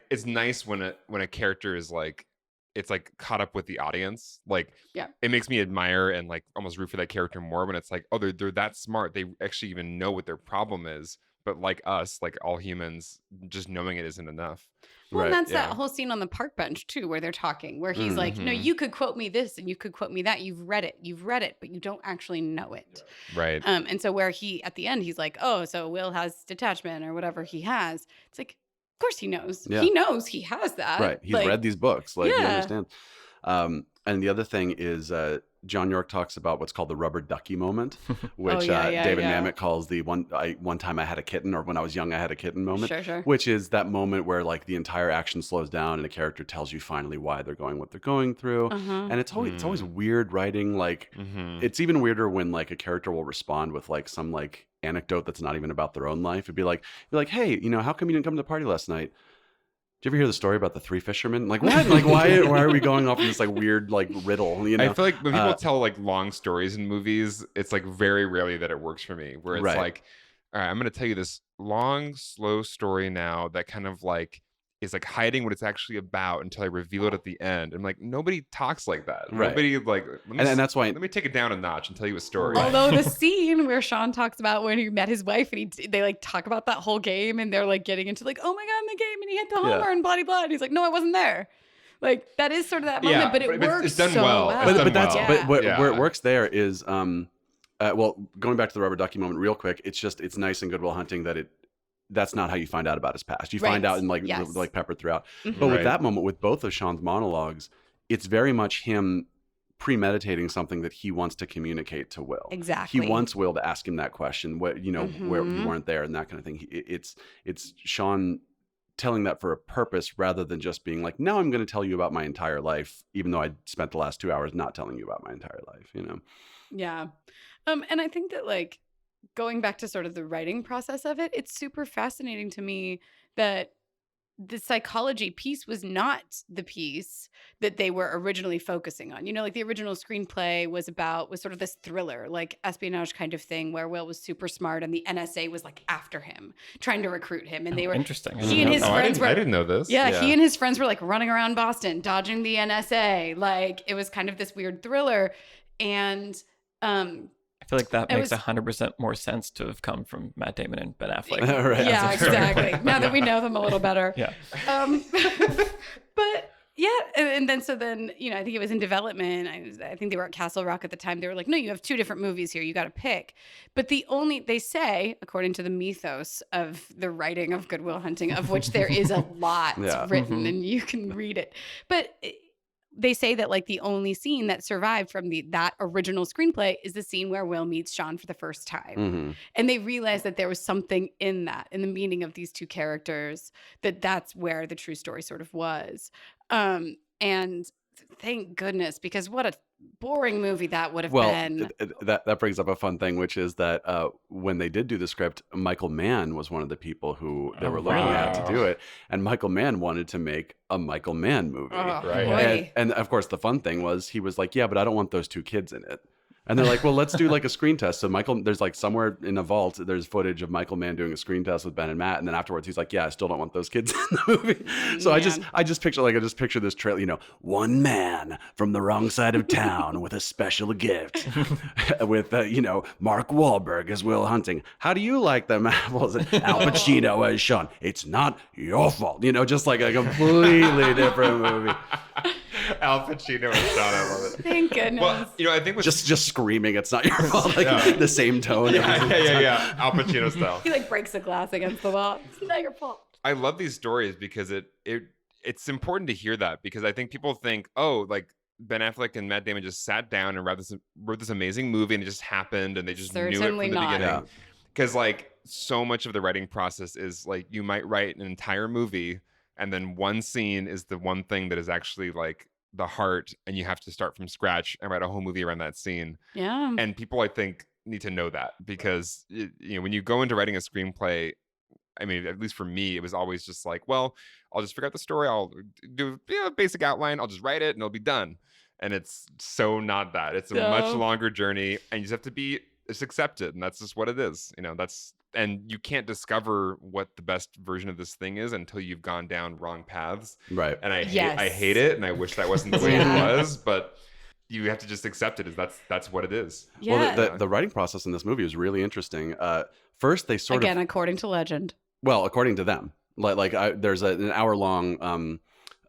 it's nice when a character is like, it's like caught up with the audience. Like, it makes me admire and like almost root for that character more when it's like, oh, they're that smart. They actually even know what their problem is. But like us, like all humans, just knowing it isn't enough. Well, and that's that whole scene on the park bench too, where they're talking, where he's like, no, you could quote me this and you could quote me that. You've read it, but you don't actually know it. Right. And so where at the end, he's like, oh, so Will has detachment or whatever he has. It's like, of course he knows. Yeah. He knows he has that. Right. He's read these books. Like, he understands. And the other thing is John Yorke talks about what's called the rubber ducky moment, which David Mamet calls the one time I had a kitten, or when I was young I had a kitten moment, which is that moment where like the entire action slows down and the character tells you finally why they're going what they're going through. And it's always weird writing. Like it's even weirder when like a character will respond with like some like anecdote that's not even about their own life. It'd be like, hey, how come you didn't come to the party last night? Did you ever hear the story about the three fishermen? Like, what? Like, why are we going off in this like weird like riddle? I feel like when people tell like long stories in movies, it's like very rarely that it works for me. Where it's like, all right, I'm going to tell you this long, slow story now that kind of like is like hiding what it's actually about until I reveal it at the end. I'm like, nobody talks like that. Nobody like, and that's why. Let me take it down a notch and tell you a story. Although the scene where Sean talks about when he met his wife and they like talk about that whole game and they're like getting into like, oh my God, in the game and he hit the homer and blah, blah, blah. And he's like, no, I wasn't there. Like that is sort of that moment, but it works it's done so well. Where it works there is, well, going back to the rubber ducky moment real quick, it's nice in Good Will Hunting that that's not how you find out about his past. You find out in like peppered throughout. But with that moment, with both of Sean's monologues, it's very much him premeditating something that he wants to communicate to Will. Exactly. He wants Will to ask him that question, where you weren't there and that kind of thing. It's Sean telling that for a purpose rather than just being like, no, I'm going to tell you about my entire life, even though I spent the last 2 hours not telling you about my entire life, Yeah. And I think that like, going back to sort of the writing process of it, it's super fascinating to me that the psychology piece was not the piece that they were originally focusing on. Like the original screenplay was sort of this thriller, like espionage kind of thing where Will was super smart and the NSA was like after him, trying to recruit him. And they were interesting. He and his friends were. I didn't know this. Yeah, he and his friends were like running around Boston, dodging the NSA. Like it was kind of this weird thriller. And I feel like that makes 100% more sense to have come from Matt Damon and Ben Affleck. Right. Yeah, exactly. Now that we know them a little better. Yeah. But yeah, and then I think it was in development. I think they were at Castle Rock at the time. They were like, no, you have two different movies here. You got to pick. But they say, according to the mythos of the writing of Good Will Hunting, of which there is a lot written and you can read it. But they say that like the only scene that survived from that original screenplay is the scene where Will meets Sean for the first time. And they realized that there was something in the meaning of these two characters, that's where the true story sort of was. And thank goodness, because what a boring movie that would have been. That brings up a fun thing, which is that when they did do the script, Michael Mann was one of the people who they were looking at to do it, and Michael Mann wanted to make a Michael Mann movie. Right. And of course, the fun thing was he was like, yeah, but I don't want those two kids in it. And they're like, well, let's do like a screen test. So Michael, there's like somewhere in a vault, there's footage of Michael Mann doing a screen test with Ben and Matt. And then afterwards, he's like, yeah, I still don't want those kids in the movie. So I just picture this trailer, you know, one man from the wrong side of town with a special gift with, you know, Mark Wahlberg as Will Hunting. How do you like them apples? Al Pacino as Sean. It's not your fault. You know, just like a completely different movie. Al Pacino and Sean, I love it. Thank goodness. Well, you know, I think with just screaming, it's not your fault. Like the same tone. Yeah. Al Pacino style. He like breaks the glass against the wall. It's not your fault. I love these stories because it's important to hear that, because I think people think, oh, like Ben Affleck and Matt Damon just sat down and wrote this amazing movie and it just happened and they just knew it from the beginning. Because like so much of the writing process is like you might write an entire movie and then one scene is the one thing that is actually like the heart, and you have to start from scratch and write a whole movie around that scene. Yeah. And people, I think, need to know that, because you know, when you go into writing a screenplay, I mean, at least for me, it was always just like, well, I'll just figure out the story, I'll do a basic outline, I'll just write it and it'll be done. And it's so not that. It's a much longer journey, and you just have to just accept it, and that's just what it is. You know, and you can't discover what the best version of this thing is until you've gone down wrong paths. Right. And I hate it, and I wish that wasn't the way it was, but you have to just accept it as that's what it is. Yeah. Well, the writing process in this movie is really interesting. First, they Again, according to legend. Well, according to them, there's an hour-long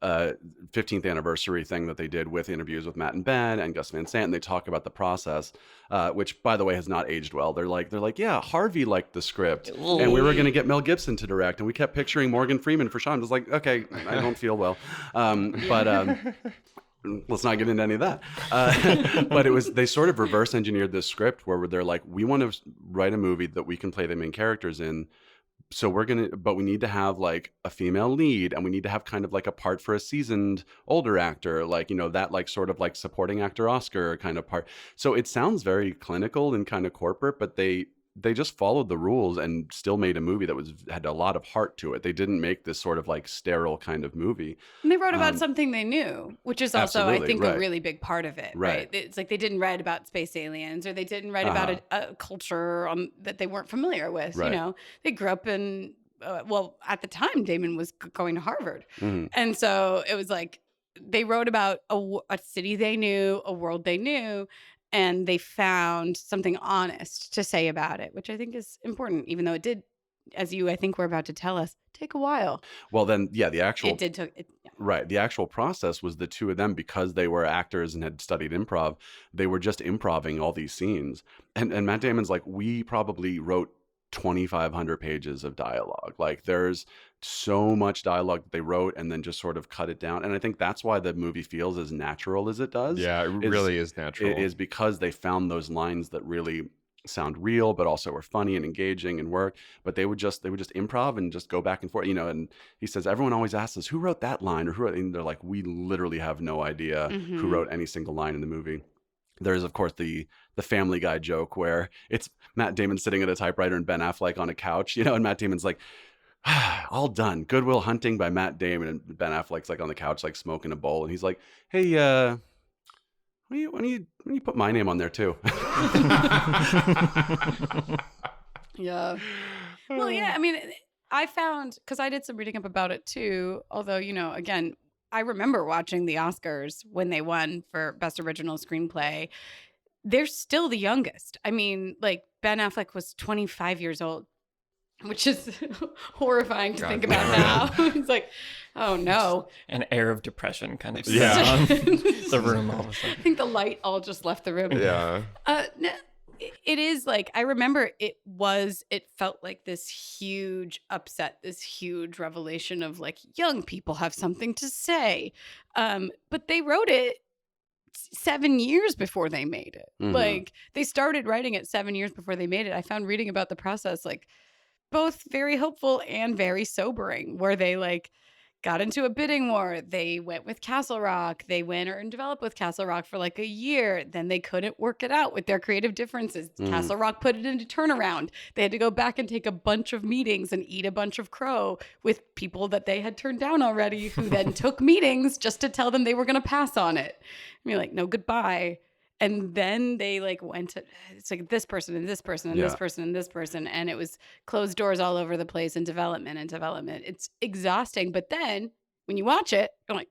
15th anniversary thing that they did with interviews with Matt and Ben and Gus Van Sant, and they talk about the process, which, by the way, has not aged well. They're like, yeah, Harvey liked the script, and we were going to get Mel Gibson to direct, and we kept picturing Morgan Freeman for Sean. I was like, okay, I don't feel well, but let's not get into any of that. But they sort of reverse engineered this script where they're like, we want to write a movie that we can play the main characters in. So but we need to have like a female lead, and we need to have kind of like a part for a seasoned older actor, like, you know, that like sort of like supporting actor Oscar kind of part. So it sounds very clinical and kind of corporate, but they just followed the rules and still made a movie that had a lot of heart to it. They didn't make this sort of like sterile kind of movie. And they wrote about something they knew, which is also, I think, right. a really big part of it. Right. It's like they didn't write about space aliens, or they didn't write about a culture that they weren't familiar with. Right. You know, they grew up in, at the time, Damon was going to Harvard. Mm-hmm. And so it was like they wrote about a city they knew, a world they knew, and they found something honest to say about it, which I think is important, even though it did, as you, I think, were about to tell us, take a while. Well, then, yeah, the actual... Right. The actual process was the two of them, because they were actors and had studied improv, they were just improving all these scenes. And Matt Damon's like, we probably wrote 2,500 pages of dialogue. Like, there's so much dialogue that they wrote and then just sort of cut it down. And I think that's why the movie feels as natural as it does. Yeah, it really is natural. It is because they found those lines that really sound real, but also were funny and engaging and work. But they would just improv and just go back and forth, you know. And he says, everyone always asks us, who wrote that line, or who wrote, and they're like, we literally have no idea who wrote any single line in the movie. There's, of course, the Family Guy joke where it's Matt Damon sitting at a typewriter and Ben Affleck on a couch, you know, and Matt Damon's like, all done. Good Will Hunting by Matt Damon, and Ben Affleck's like on the couch, like smoking a bowl, and he's like, hey, when you put my name on there too? Yeah. Well, yeah, I mean, I found, because I did some reading up about it too, although, you know, again, I remember watching the Oscars when they won for Best Original Screenplay. They're still the youngest. I mean, like, Ben Affleck was 25 years old, which is horrifying to think about now. It's like, oh no. An air of depression kind of the room all of a sudden. I think the light all just left the room. Yeah. No, it is like, I remember it felt like this huge upset, this huge revelation of like, young people have something to say. But they wrote it 7 years before they made it. Mm-hmm. Like, they started writing it 7 years before they made it. I found reading about the process, like, both very hopeful and very sobering, where they like got into a bidding war. They went with Castle Rock. They went and developed with Castle Rock for like a year. Then they couldn't work it out with their creative differences. Castle Rock put it into turnaround. They had to go back and take a bunch of meetings and eat a bunch of crow with people that they had turned down already, who then took meetings just to tell them they were going to pass on it. And you're like, no, goodbye. And then they like went to, it's like this person and this person and this person and this person. And it was closed doors all over the place and development. It's exhausting. But then when you watch it, you're like,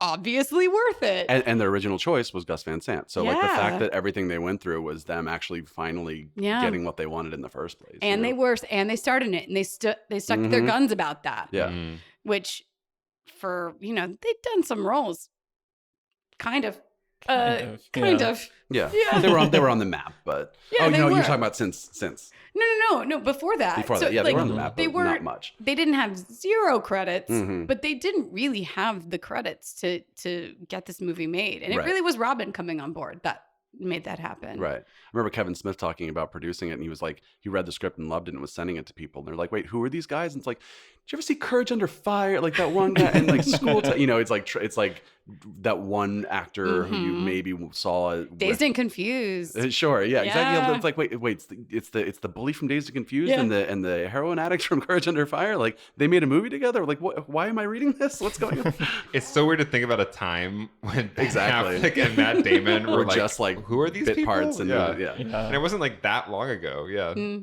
obviously worth it. And their original choice was Gus Van Sant. So like the fact that everything they went through was them actually finally getting what they wanted in the first place. And they started in it and they stuck to their guns about that. Yeah. Which for, they'd done some roles. Kind of. Yeah. They were on the map, but you're talking about since. No, before that. Before that, they were on the map, but not much. They didn't have 0 credits, but they didn't really have the credits to get this movie made. And it really was Robin coming on board that made that happen. Right. I remember Kevin Smith talking about producing it, and he was like, he read the script and loved it and was sending it to people. And they're like, wait, who are these guys? And it's like, did you ever see Courage Under Fire? Like that one guy and like school, it's like that one actor who you maybe saw. Dazed and Confused. Sure. Yeah, exactly. It's like, wait, it's the bully from Dazed and Confused and the heroin addict from Courage Under Fire. Like they made a movie together. Like, why am I reading this? What's going on? It's so weird to think about a time when Ben Exactly. Affleck and Matt Damon were like, just like who are these bit people? parts and And it wasn't like that long ago.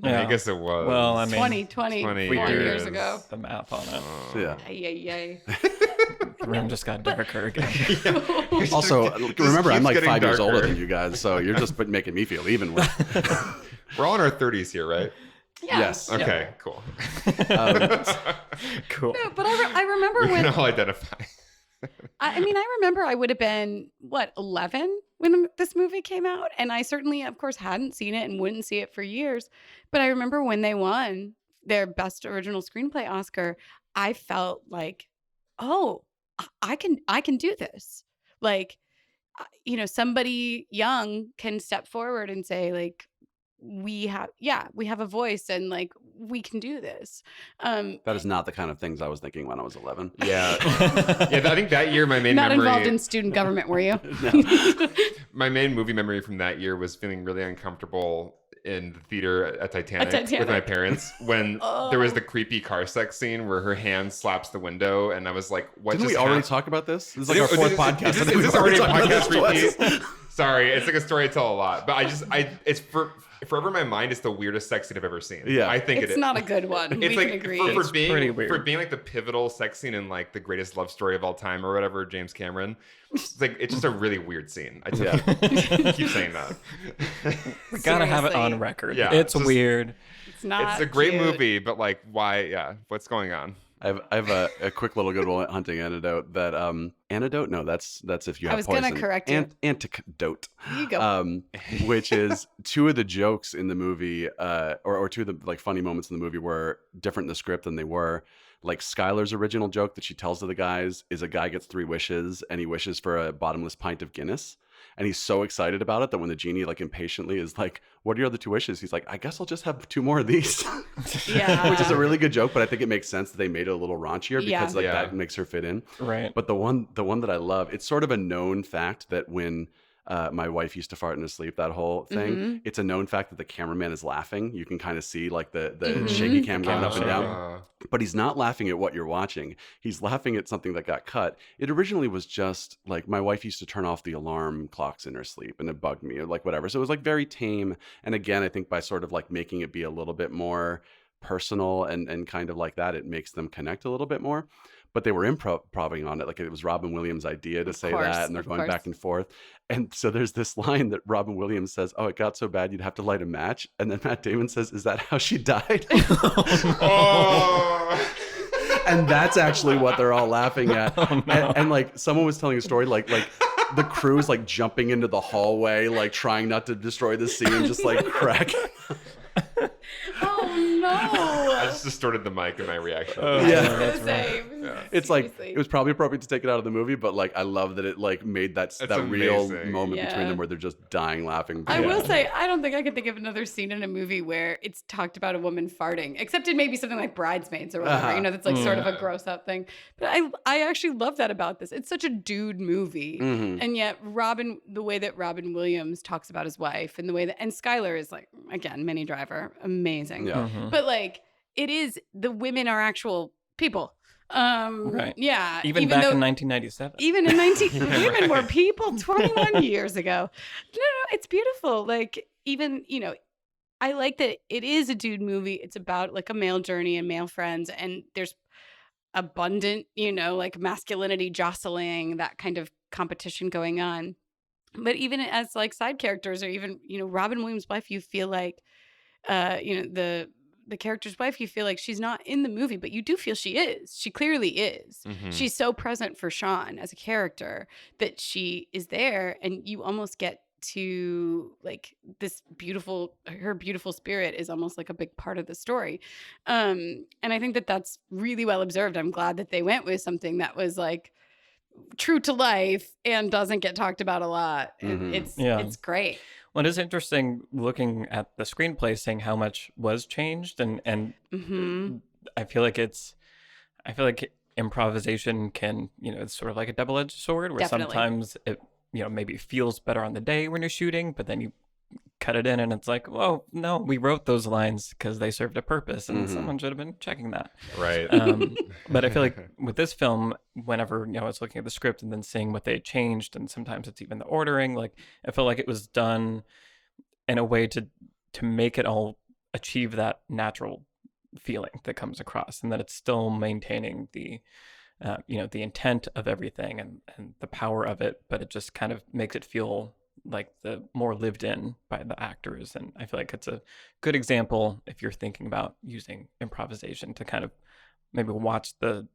I guess it was. Well, I mean, 20 years years ago. The math on it. Yay. The room just got darker again. Also, remember, I'm like getting 5 years older darker. than you guys, so you're just making me feel even worse. We're all in our 30s here, right? Yeah. Yes. Okay, cool. Cool. No, but I remember We when can all identify. I remember I would have been 11 when this movie came out, and I certainly, of course, hadn't seen it and wouldn't see it for years. But I remember when they won their Best Original Screenplay Oscar, I felt like, oh, I can do this. Like, somebody young can step forward and say, like, we have a voice and like we can do this. That is not the kind of things I was thinking when I was 11. Yeah. I think that year my main Not memory... involved in student government, were you? My main movie memory from that year was feeling really uncomfortable in the theater at Titanic with my parents when there was the creepy car sex scene where her hand slaps the window, and I was like, what Didn't just we already happened? talk about this? This is like our fourth podcast. Is this already a podcast twice. repeat? Sorry, it's like a story I tell a lot, but it's forever in my mind. It's the weirdest sex scene I've ever seen. Yeah, I think it's not a good one. It's We like can agree. for being pretty weird. for being like the pivotal sex scene in like the greatest love story of all time or whatever, James Cameron. It's just a really weird scene. I keep saying that. We gotta have it on Seriously. record. Yeah, It's just- weird. It's not. It's a great cute. movie, but like, why? Yeah, what's going on? I have a quick little Good Will Hunting anecdote that antidote. No, that's if you have I was poison. gonna correct you. Antidote. You go. Which is two of the jokes in the movie, or two of the like funny moments in the movie were different in the script than they were. Like Skylar's original joke that she tells to the guys is a guy gets 3 wishes and he wishes for a bottomless pint of Guinness. And he's so excited about it that when the genie like impatiently is like, what are your other 2 wishes? He's like, I guess I'll just have 2 more of these. Yeah. Which is a really good joke, but I think it makes sense that they made it a little raunchier because like Yeah. that makes her fit in. Right. But the one that I love, it's sort of a known fact that when my wife used to fart in her sleep, that whole thing, it's a known fact that the cameraman is laughing. You can kind of see like the shaky cam going up and down. But he's not laughing at what you're watching. He's laughing at something that got cut. It originally was just like my wife used to turn off the alarm clocks in her sleep and it bugged me or like whatever. So it was like very tame. And again, I think by sort of like making it be a little bit more personal and kind of like that, it makes them connect a little bit more. But they were improving on it. Like it was Robin Williams' idea to say that, and they're going back and forth. And so there's this line that Robin Williams says, "Oh, it got so bad you'd have to light a match." And then Matt Damon says, "Is that how she died?" And that's actually what they're all laughing at. And like someone was telling a story, like the crew's like jumping into the hallway, like trying not to destroy the scene, just like cracking. Oh no! I just distorted the mic in my reaction. That's right. Same. It's like Seriously. it was probably appropriate to take it out of the movie, but like I love that it like made that real amazing. moment between Yeah. them where they're just dying laughing. I will say, I don't think I could think of another scene in a movie where it's talked about a woman farting, except in maybe something like Bridesmaids or whatever. That's like sort of a gross out thing. But I actually love that about this. It's such a dude movie. And yet the way that Robin Williams talks about his wife and the way that, and Skylar is like, again, Minnie Driver, amazing. Yeah. But like, it is, the women are actual people. Right. Yeah. Even back in 1997. Even in women were people 21 years ago. No, it's beautiful. Like, even, I like that it is a dude movie. It's about like a male journey and male friends, and there's abundant, like masculinity jostling, that kind of competition going on. But even as like side characters, or even, Robin Williams' wife, you feel like, the character's wife, you feel like she's not in the movie, but you do feel she is. She clearly is. Mhm. She's so present for Sean as a character that she is there, and you almost get to like her beautiful spirit is almost like a big part of the story. And I think that that's really well observed. I'm glad that they went with something that was like true to life and doesn't get talked about a lot. And it's great. Well, it is interesting looking at the screenplay, seeing how much was changed, and I feel like improvisation can, it's sort of like a double-edged sword, where Definitely. sometimes it, maybe feels better on the day when you're shooting, but then you cut it in and it's like, whoa, no, we wrote those lines because they served a purpose, and someone should have been checking that. Right. But I feel like with this film, whenever, I was looking at the script and then seeing what they changed, and sometimes it's even the ordering, like I felt like it was done in a way to make it all achieve that natural feeling that comes across, and that it's still maintaining the the intent of everything and the power of it, but it just kind of makes it feel like the more lived in by the actors. And I feel like it's a good example if you're thinking about using improvisation to kind of maybe watch the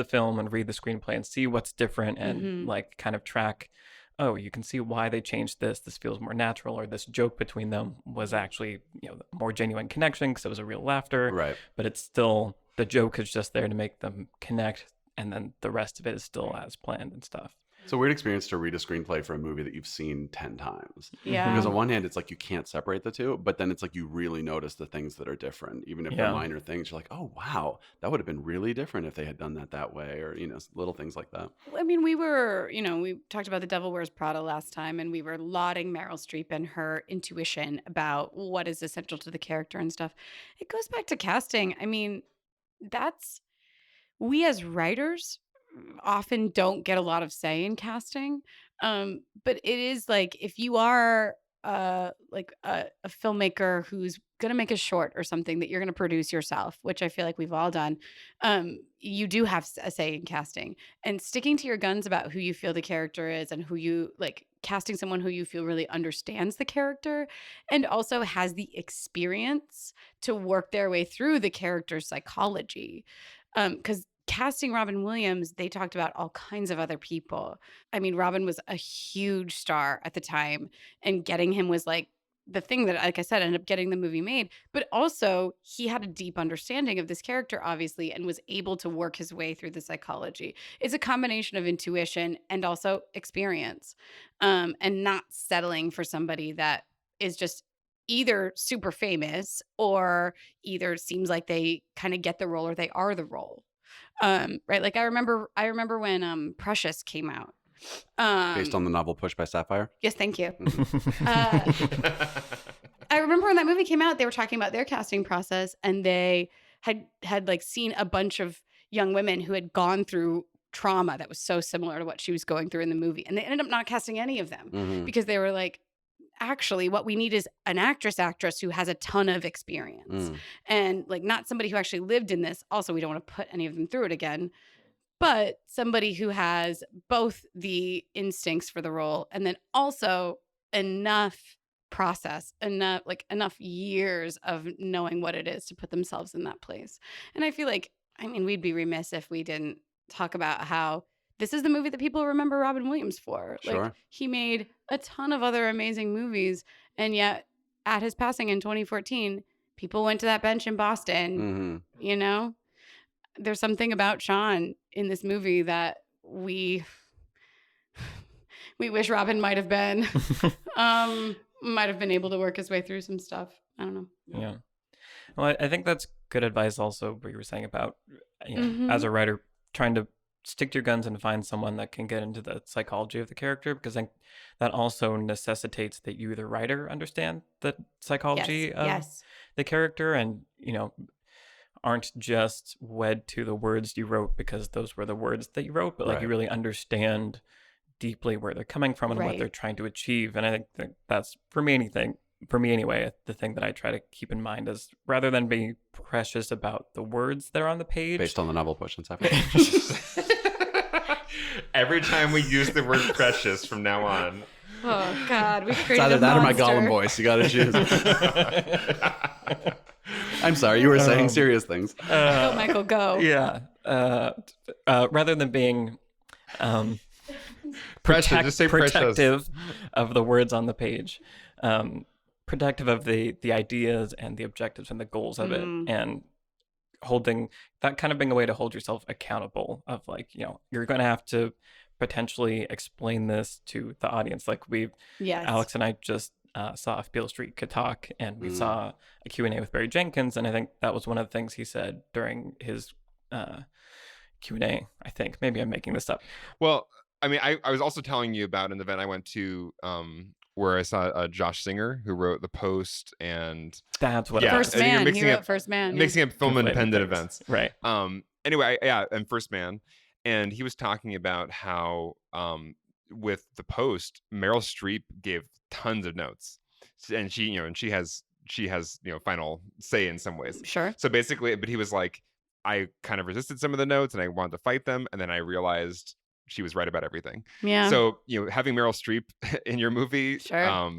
film and read the screenplay and see what's different, and like kind of track, oh, you can see why they changed this feels more natural, or this joke between them was actually more genuine connection because it was a real laughter, Right. but it's still, the joke is just there to make them connect, and then the rest of it is still as planned and stuff. It's a weird experience to read a screenplay for a movie that you've seen 10 times. Yeah. Because on one hand, it's like you can't separate the two, but then it's like you really notice the things that are different. Even if they're minor things, you're like, oh, wow, that would have been really different if they had done that way, or, little things like that. I mean, we were, we talked about The Devil Wears Prada last time, and we were lauding Meryl Streep and her intuition about what is essential to the character and stuff. It goes back to casting. I mean, we as writers often don't get a lot of say in casting. But it is like, if you are like a filmmaker who's gonna make a short or something that you're gonna produce yourself, which I feel like we've all done, you do have a say in casting, and sticking to your guns about who you feel the character is, and who you like, casting someone who you feel really understands the character and also has the experience to work their way through the character's psychology. Because casting Robin Williams, they talked about all kinds of other people. I mean, Robin was a huge star at the time, and getting him was like the thing that, like I said, ended up getting the movie made. But also, he had a deep understanding of this character, obviously, and was able to work his way through the psychology. It's a combination of intuition and also experience, and not settling for somebody that is just either super famous, or either seems like they kind of get the role, or they are the role. Right. Like I remember when Precious came out. Based on the novel Push by Sapphire? Yes, thank you. I remember when that movie came out, they were talking about their casting process, and they had like seen a bunch of young women who had gone through trauma that was so similar to what she was going through in the movie. And they ended up not casting any of them because they were like, actually, what we need is an actress who has a ton of experience, and like not somebody who actually lived in this. Also, we don't want to put any of them through it again, but somebody who has both the instincts for the role, and then also enough years of knowing what it is to put themselves in that place. And I feel like, I mean, we'd be remiss if we didn't talk about how this is the movie that people remember Robin Williams for. Sure. Like, he made a ton of other amazing movies, and yet at his passing in 2014, people went to that bench in Boston. There's something about Sean in this movie that we wish Robin might have been able to work his way through some stuff. I don't know. Yeah. Well, I think that's good advice also, what you were saying about, as a writer, trying to stick to your guns and find someone that can get into the psychology of the character, because I think that also necessitates that you, the writer, understand the psychology of the character, and aren't just wed to the words you wrote because those were the words that you wrote, but like you really understand deeply where they're coming from and what Right. they're trying to achieve. And I think that's for me anyway, the thing that I try to keep in mind is rather than being precious about the words that are on the page. Based on the novel Push and Sapphire. Every time we use the word precious from now on. Oh God, we It's created either a that or my monster. Gollum voice. You got to choose. I'm sorry, you were saying serious things. Go, Michael, go. Yeah. Rather than being Precious, just say precious. protective of the words on the page, protective of the ideas and the objectives and the goals of it, and holding that kind of being a way to hold yourself accountable of like, you're going to have to potentially explain this to the audience. Like Yes. Alex and I just saw If Beale Street Could Talk, and we saw a Q&A with Barry Jenkins, and I think that was one of the things he said during his Q&A. I think maybe I'm making this up. Well, I mean, I was also telling you about an event I went to where I saw Josh Singer, who wrote The Post, and That's what Yeah. First and you're Man. mixing He up- wrote First Man. mixing up film Conflating independent things. events. Right. Anyway, and First Man, and he was talking about how with The Post, Meryl Streep gave tons of notes, and she has final say in some ways. Sure. So basically, but he was like, I kind of resisted some of the notes and I wanted to fight them, and then I realized she was right about everything. Yeah. So having Meryl Streep in your movie Sure.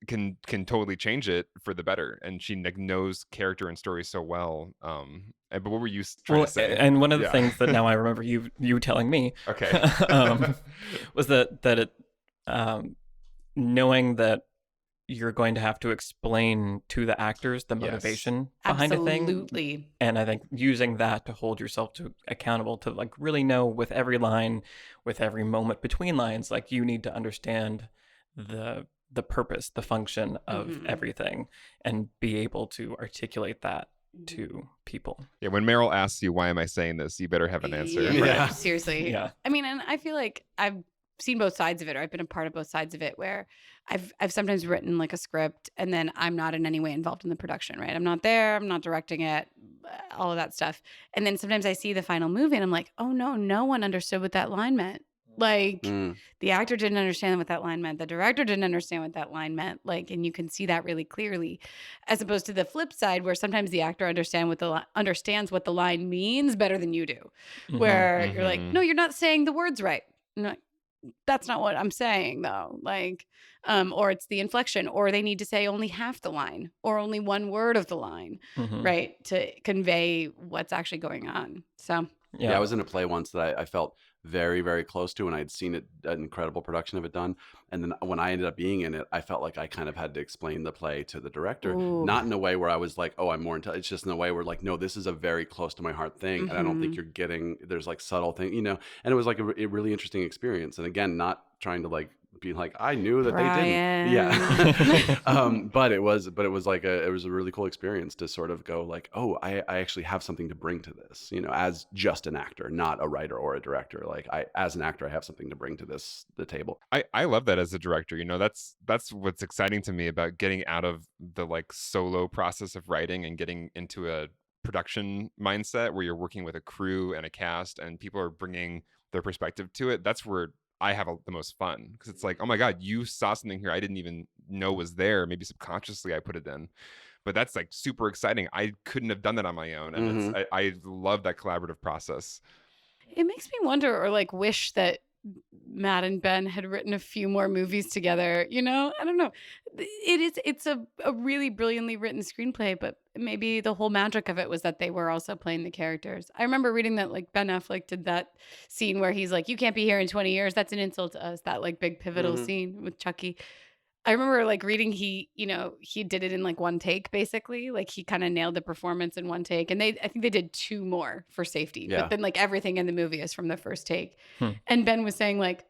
can totally change it for the better, and she knows character and story so well. But what were you trying to say? And one of the Yeah. things that now I remember you telling me Okay. was that it knowing that you're going to have to explain to the actors the Yes. motivation behind a thing. Absolutely. And I think using that to hold yourself accountable to like really know with every line, with every moment between lines, like you need to understand the purpose, the function of everything, and be able to articulate that to people. Yeah, when Meryl asks you, why am I saying this, you better have an answer. Yeah. Yeah. Seriously. Yeah. I mean, and I feel like I've seen both sides of it, or I've been a part of both sides of it, where I've sometimes written like a script and then I'm not in any way involved in the production, right? I'm not there, I'm not directing it, all of that stuff. And then sometimes I see the final movie and I'm like, oh no one understood what that line meant. Like the actor didn't understand what that line meant. The director didn't understand what that line meant. Like, and you can see that really clearly, as opposed to the flip side, where sometimes the actor understands what the line means better than you do. Where you're like, no, you're not saying the words right. No, that's not what I'm saying though. Like, or it's the inflection, or they need to say only half the line or only one word of the line, right, to convey what's actually going on. So Yeah, I was in a play once that I felt very, very close to, and I'd seen an incredible production of it done. And then when I ended up being in it, I felt like I kind of had to explain the play to the director, not in a way where I was like, oh, I'm more intelligent. It's just in a way where like, no, this is a very close to my heart thing. And I don't think you're getting, there's like subtle thing, and it was like a really interesting experience. And again, not trying to like be like, I knew that they didn't. Yeah. But it was like it was a really cool experience to sort of go like, oh, I actually have something to bring to this, as just an actor, not a writer or a director. Like as an actor, I have something to bring to the table. I love that as a director. That's what's exciting to me about getting out of the like solo process of writing and getting into a production mindset where you're working with a crew and a cast and people are bringing their perspective to it. That's where I have the most fun, because it's like, oh my God, you saw something here I didn't even know was there. Maybe subconsciously I put it in, but that's like super exciting. I couldn't have done that on my own. And I love that collaborative process. it makes me wonder, or like wish that Matt and Ben had written a few more movies together. I don't know. It's a really brilliantly written screenplay, but maybe the whole magic of it was that they were also playing the characters. I remember reading that like Ben Affleck did that scene where he's like, you can't be here in 20 years. That's an insult to us. That like big pivotal scene with Chucky. I remember like reading he did it in like one take, basically. Like he kind of nailed the performance in one take. And I think they did 2 more for safety. Yeah. But then like everything in the movie is from the first take. And Ben was saying like,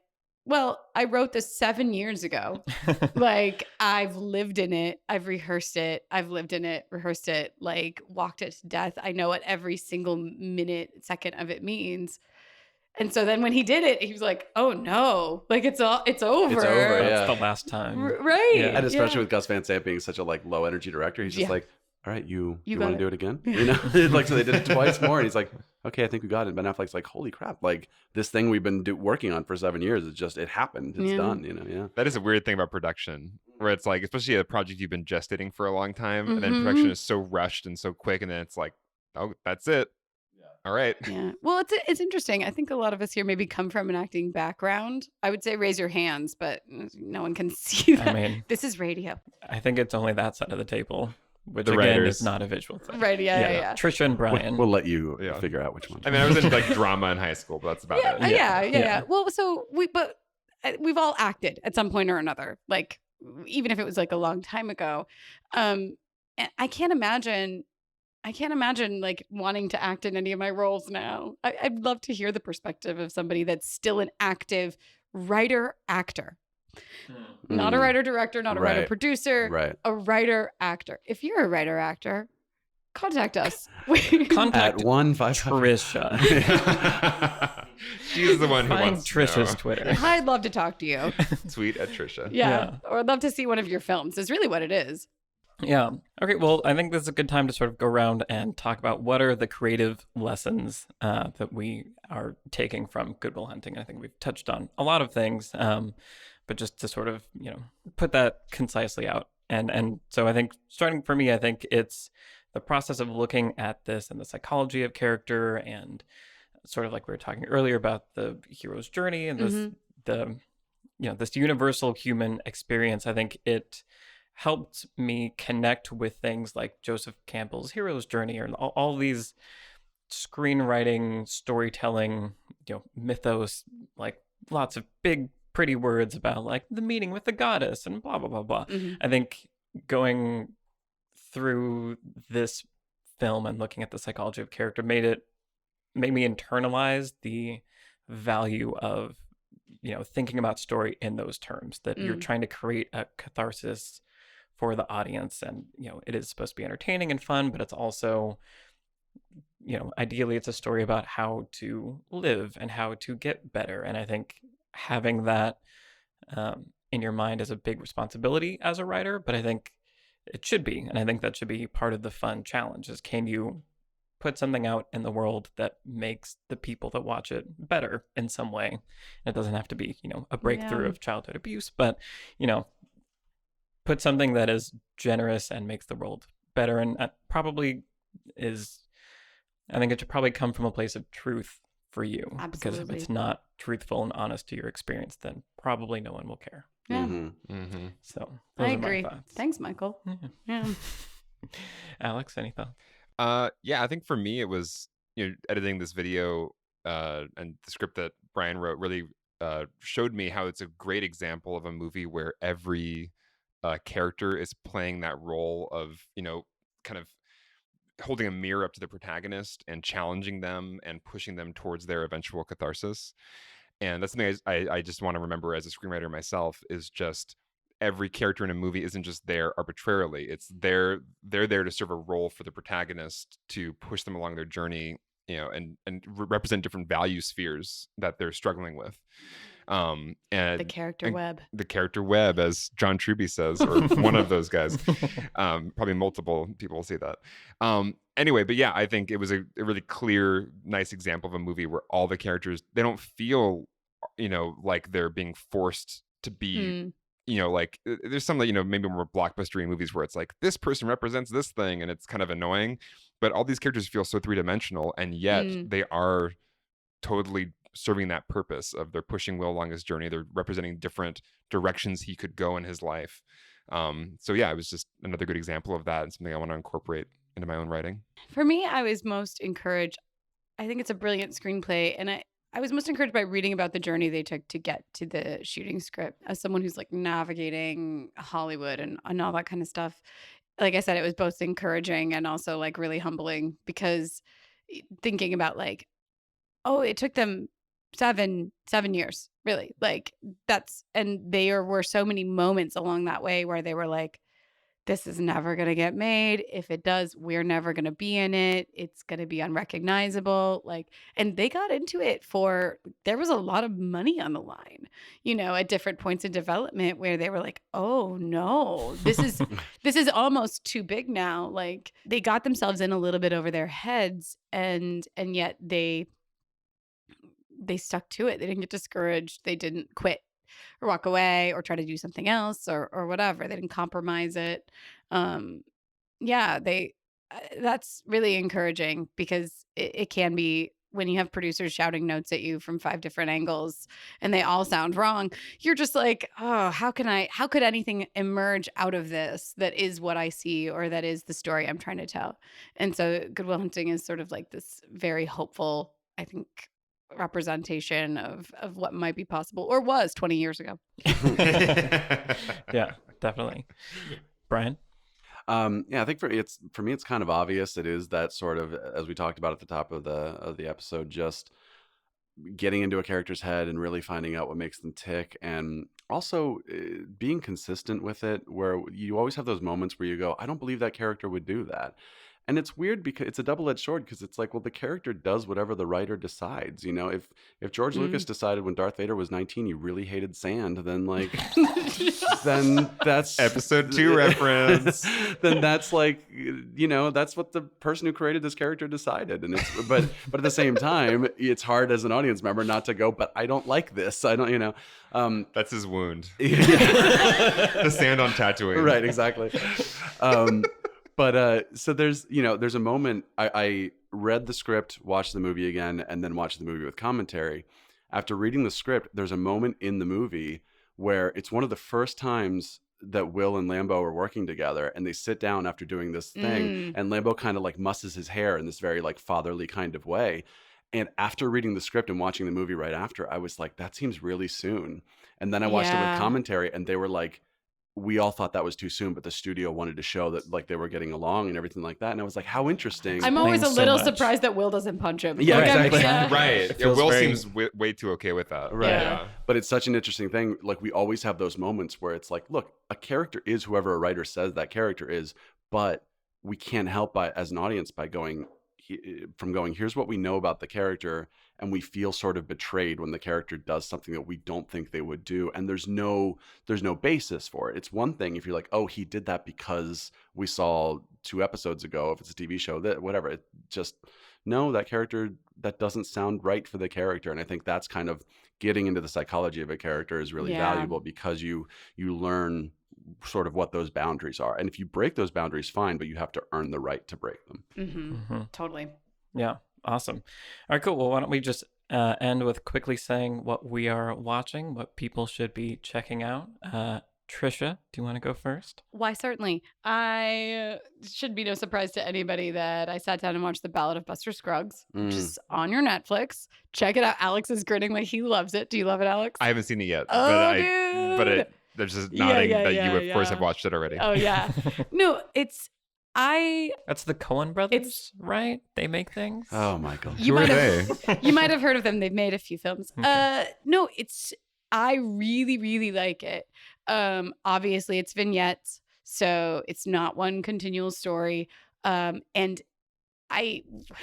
well, I wrote this 7 years ago. Like I've lived in it. I've rehearsed it. I've lived in it, rehearsed it, like walked it to death. I know what every single minute, second of it means. And so then when he did it, he was like, oh no, like it's over. It's over, yeah. That's the last time. Right. Yeah. And especially with Gus Van Sant being such a like low energy director, he's just like, all right, you got want to it. do it again? Like, so they did it twice more. And he's like, okay, I think we got it. Ben Affleck's like, holy crap. Like, this thing we've been working on for 7 years, it happened. It's done, Yeah. That is a weird thing about production, where it's like, especially a project you've been gestating for a long time, and then Mm-hmm. production is so rushed and so quick, and then it's like, oh, that's it. All right. Yeah. Well, it's interesting. I think a lot of us here maybe come from an acting background. I would say raise your hands, but no one can see that. I mean, this is radio. I think it's only that side of the table, which The again writers. is not a visual thing. Right. Yeah. Trisha and Brian. We'll let you figure out which one. I mean, I was in like drama in high school, but that's about it. Yeah. Well, so we've all acted at some point or another, like even if it was like a long time ago. And I can't imagine like wanting to act in any of my roles now. I'd love to hear the perspective of somebody that's still an active writer actor. Not a writer director, not a writer producer, Right. a writer actor. If you're a writer actor, contact us. Contact At 155. Trisha. She's the one who Find wants Trisha's to Twitter. I'd love to talk to you. know. Tweet at Trisha. Yeah. Or I'd love to see one of your films. Is really what it is. Yeah. Okay. Well, I think this is a good time to sort of go around and talk about what are the creative lessons that we are taking from Good Will Hunting. I think we've touched on a lot of things, but just to sort of put that concisely out. And so I think starting for me, I think it's the process of looking at this and the psychology of character, and sort of like we were talking earlier about the hero's journey and this this universal human experience. I think it helped me connect with things like Joseph Campbell's hero's journey, or all these screenwriting, storytelling, mythos, like lots of big, pretty words about like the meeting with the goddess and blah, blah, blah, blah. I think going through this film and looking at the psychology of character made me internalize the value of, thinking about story in those terms, that you're trying to create a catharsis for the audience. And, it is supposed to be entertaining and fun, but it's also, ideally it's a story about how to live and how to get better. And I think having that in your mind is a big responsibility as a writer, but I think it should be. And I think that should be part of the fun challenge is, can you put something out in the world that makes the people that watch it better in some way? And it doesn't have to be, a breakthrough of childhood abuse, but, put something that is generous and makes the world better. And I think it should probably come from a place of truth for you. Absolutely. Because if it's not truthful and honest to your experience, then probably no one will care. Yeah. So I those are my agree. thoughts. Thanks, Michael. Yeah. Alex, any thoughts? Yeah, I think for me it was editing this video and the script that Brian wrote really showed me how it's a great example of a movie where every character is playing that role of kind of holding a mirror up to the protagonist and challenging them and pushing them towards their eventual catharsis. And that's something I just want to remember as a screenwriter myself, is just every character in a movie isn't just there arbitrarily. It's they're there to serve a role for the protagonist, to push them along their journey, and represent different value spheres that they're struggling with. And The character web, as John Truby says, or one of those guys. Probably multiple people will say that. Anyway, but yeah, I think it was a really clear, nice example of a movie where all the characters, they don't feel, like they're being forced to be, like there's some, maybe more blockbustery movies where it's like, this person represents this thing and it's kind of annoying, but all these characters feel so three-dimensional, and yet they are totally serving that purpose of they're pushing Will along his journey. They're representing different directions he could go in his life. So yeah, it was just another good example of that, and something I want to incorporate into my own writing. For me, I was most encouraged. I think it's a brilliant screenplay, and I was most encouraged by reading about the journey they took to get to the shooting script. As someone who's like navigating Hollywood and all that kind of stuff, like I said, it was both encouraging and also like really humbling, because thinking about like, oh, it took them 7 years, really, like that's, and there were so many moments along that way where they were like, this is never going to get made. If it does, we're never going to be in it. It's going to be unrecognizable. Like, and they got into it there was a lot of money on the line, at different points in development where they were like, oh no, this is almost too big now. Like, they got themselves in a little bit over their heads, and yet they stuck to it. They didn't get discouraged. They didn't quit or walk away or try to do something else or whatever. They didn't compromise it. Yeah, that's really encouraging, because it can be, when you have producers shouting notes at you from 5 different angles and they all sound wrong, you're just like, oh, how could anything emerge out of this that is what I see, or that is the story I'm trying to tell? And so Good Will Hunting is sort of like this very hopeful, I think, representation of what might be possible, or was 20 years ago. Yeah, definitely. Brian? I think for me it's kind of obvious. It is that sort of, as we talked about at the top of the episode, just getting into a character's head and really finding out what makes them tick, and also being consistent with it, where you always have those moments where you go, I don't believe that character would do that. And it's weird because it's a double-edged sword, because it's like, well, the character does whatever the writer decides. If George Lucas decided when Darth Vader was 19 he really hated sand, then like then that's episode 2 reference. Then that's like, that's what the person who created this character decided. And it's but at the same time, it's hard as an audience member not to go, but I don't like this. I don't, that's his wound. The sand on Tatooine. Right, exactly. But so there's a moment, I read the script, watched the movie again, and then watched the movie with commentary. After reading the script, there's a moment in the movie where it's one of the first times that Will and Lambeau are working together, and they sit down after doing this thing, and Lambeau kind of like musses his hair in this very like fatherly kind of way. And after reading the script and watching the movie right after, I was like, that seems really soon. And then I watched it with commentary, and they were like, we all thought that was too soon, but the studio wanted to show that like they were getting along and everything like that. And I was like, how interesting. I'm always a little surprised that Will doesn't punch him. Yeah, exactly. Right. Yeah, Will seems way too okay with that. Right. Yeah. But it's such an interesting thing. Like, we always have those moments where it's like, look, a character is whoever a writer says that character is, but we can't help as an audience by going, here's what we know about the character, and we feel sort of betrayed when the character does something that we don't think they would do, and there's no basis for it. It's one thing if you're like, oh, he did that because we saw 2 episodes ago, if it's a TV show, that whatever. It just, no, that character, that doesn't sound right for the character. And I think that's kind of getting into the psychology of a character is really valuable, because you learn sort of what those boundaries are. And if you break those boundaries, fine, but you have to earn the right to break them. Totally. Yeah. Awesome. All right, cool. Well, why don't we just end with quickly saying what we are watching, what people should be checking out. Trisha, do you want to go first? Why, certainly. I should be no surprise to anybody that I sat down and watched The Ballad of Buster Scruggs, which is on your Netflix. Check it out. Alex is grinning like he loves it. Do you love it, Alex? I haven't seen it yet, dude. but there's just nodding that you, of course, have watched it already. Oh, yeah. No, That's the Coen brothers, right? They make things. Oh, Michael. Who are they? You might have heard of them. They've made a few films. Okay. No, I really, really like it. Obviously it's vignettes, so it's not one continual story. And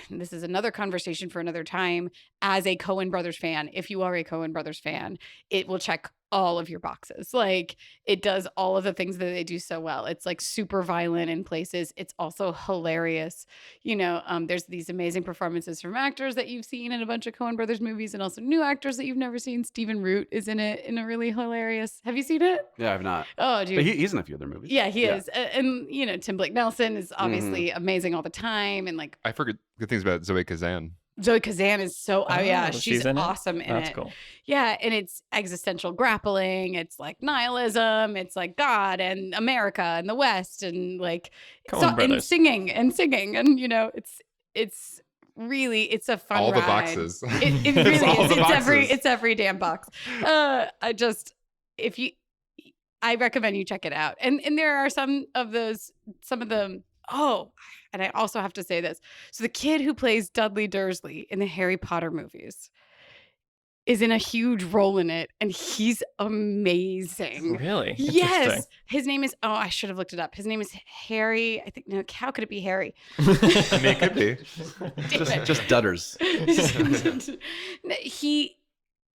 this is another conversation for another time. As a Coen Brothers fan, if you are a Coen Brothers fan, it will check all of your boxes. Like, it does all of the things that they do so well. It's like super violent in places. It's also hilarious. There's these amazing performances from actors that you've seen in a bunch of Coen Brothers movies, and also new actors that you've never seen. Stephen Root is in it in a really hilarious. Have you seen it? Yeah, I've not. Oh, dude. But he's in a few other movies. Yeah, he is. And Tim Blake Nelson is obviously amazing all the time. And like, I've heard good things about Zoe Kazan. Zoe Kazan is she's in awesome in That's it. cool. Yeah, and it's existential grappling. It's like nihilism. It's like God and America and the West, and like and singing, and it's really, it's a fun all ride. The boxes. It really is. It's every damn box. I recommend you check it out. And there are some of them. Oh, and I also have to say this. So the kid who plays Dudley Dursley in the Harry Potter movies is in a huge role in it, and he's amazing. Really? Yes. His name is, I should have looked it up. His name is Harry. I think, no, how could it be Harry? I mean, it could be. just Dutters.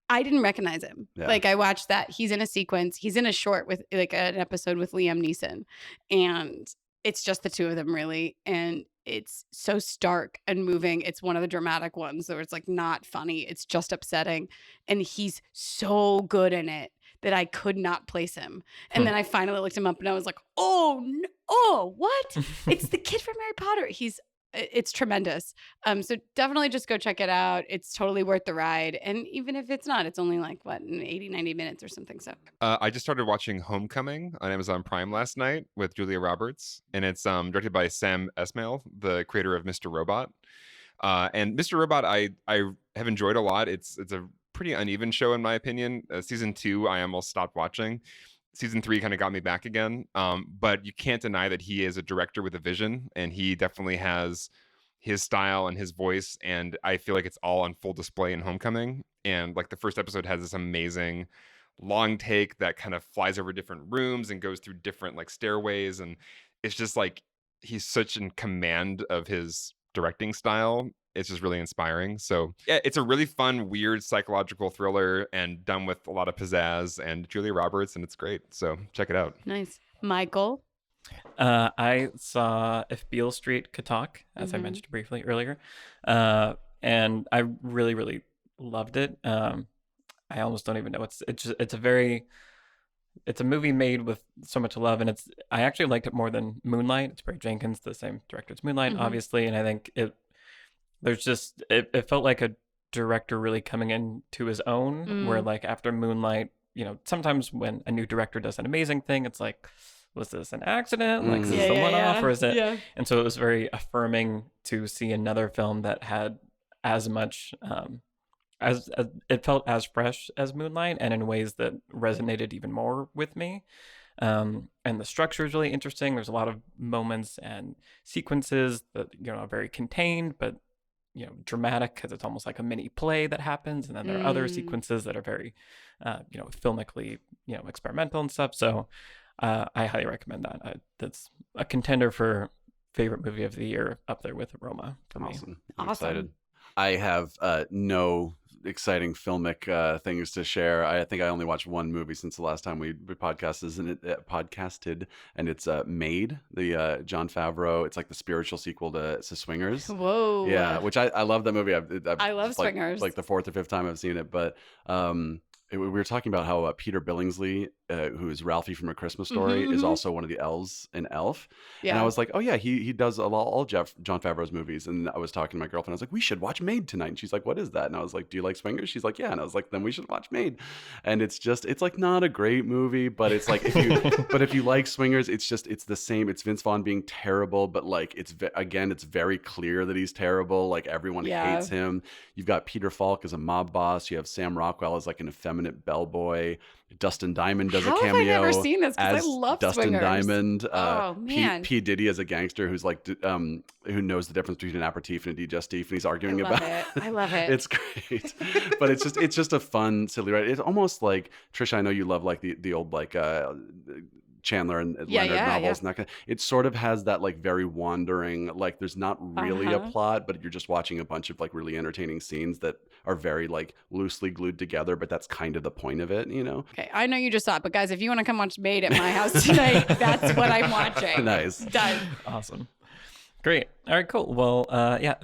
I didn't recognize him. Yeah. Like, I watched that. He's in a sequence. He's in a short with like an episode with Liam Neeson. And it's just the two of them, really. And it's so stark and moving. It's one of the dramatic ones where it's like not funny. It's just upsetting. And he's so good in it that I could not place him. And then I finally looked him up and I was like, oh, what? It's the kid from Harry Potter. It's tremendous. So definitely just go check it out. It's totally worth the ride. And even if it's not, it's only like, 80, 90 minutes or something. So I just started watching Homecoming on Amazon Prime last night with Julia Roberts. And it's directed by Sam Esmail, the creator of Mr. Robot. And Mr. Robot, I have enjoyed a lot. It's a pretty uneven show, in my opinion. Season 2, I almost stopped watching. Season 3 kind of got me back again. But you can't deny that he is a director with a vision, and he definitely has his style and his voice. And I feel like it's all on full display in Homecoming. And like the first episode has this amazing long take that kind of flies over different rooms and goes through different like stairways. And it's just like, he's such in command of his directing style. It's just really inspiring. So yeah, it's a really fun, weird psychological thriller and done with a lot of pizzazz and Julia Roberts, and it's great. So check it out. nice. Michael. I saw If Beale Street Could Talk, as I mentioned briefly earlier, and I really, really loved it. I almost don't even know. It's a movie made with so much love, and I actually liked it more than Moonlight. It's Barry Jenkins, the same director as Moonlight, obviously, and I think it felt like a director really coming into his own, where like after Moonlight, sometimes when a new director does an amazing thing, it's like, was this an accident? Like, is this a one-off, or is it? Yeah. And so it was very affirming to see another film that had as much, as it felt as fresh as Moonlight, and in ways that resonated even more with me. And the structure is really interesting. There's a lot of moments and sequences that are very contained, but dramatic, because it's almost like a mini play that happens. And then there are other sequences that are very filmically experimental and stuff. So I highly recommend that. That's a contender for favorite movie of the year, up there with Roma for me. I'm excited. I have no exciting filmic things to share. I think I only watched one movie since the last time we podcasted, and it's Made, the Jon Favreau. It's like the spiritual sequel to Swingers. Whoa. Yeah, which I love that movie. I love Swingers. Like the fourth or fifth time I've seen it, but we were talking about how Peter Billingsley, who is Ralphie from A Christmas Story, is also one of the elves in Elf. Yeah. And I was like, oh yeah, he does all Jon Favreau's movies. And I was talking to my girlfriend. I was like, we should watch Made tonight. And she's like, what is that? And I was like, do you like Swingers? She's like, yeah. And I was like, then we should watch Made. And it's like not a great movie, but it's like if you like Swingers, it's the same. It's Vince Vaughn being terrible, but like it's very clear that he's terrible. Like everyone hates him. You've got Peter Falk as a mob boss. You have Sam Rockwell as like an effeminate bellboy. Dustin Diamond does a cameo. How have I never seen this? Because I love Dustin Swingers. Diamond. Oh man. P Diddy as a gangster who's like who knows the difference between an aperitif and a digestif, and he's arguing about it. I love it. It's great, but it's just a fun, silly ride. It's almost like, Trisha, I know you love like the old like Chandler and Leonard novels and that kind of, it sort of has that like very wandering, like there's not really a plot, but you're just watching a bunch of like really entertaining scenes that are very like loosely glued together, but that's kind of the point of it, Okay, I know you just saw it, but guys, if you want to come watch Made at my house tonight, that's what I'm watching. Nice. Done. Awesome. Great. All right, cool. Well,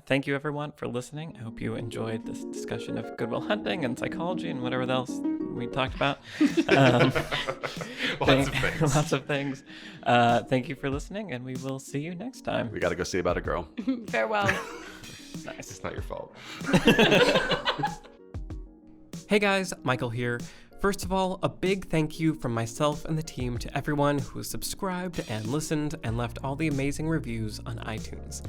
thank you everyone for listening. I hope you enjoyed this discussion of Good Will Hunting and psychology and whatever else we talked about. Lots of things. Thank you for listening, and we will see you next time. We got to go see About a Girl. Farewell. Nice. It's not your fault. Hey guys, Michael here. First of all, a big thank you from myself and the team to everyone who subscribed and listened and left all the amazing reviews on iTunes.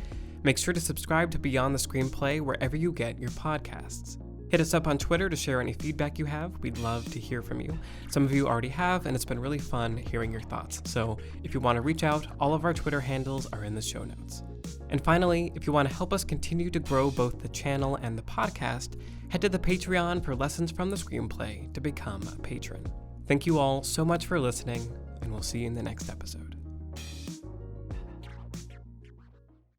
Make sure to subscribe to Beyond the Screenplay wherever you get your podcasts. Hit us up on Twitter to share any feedback you have. We'd love to hear from you. Some of you already have, and it's been really fun hearing your thoughts. So if you want to reach out, all of our Twitter handles are in the show notes. And finally, if you want to help us continue to grow both the channel and the podcast, head to the Patreon for Lessons from the Screenplay to become a patron. Thank you all so much for listening, and we'll see you in the next episode.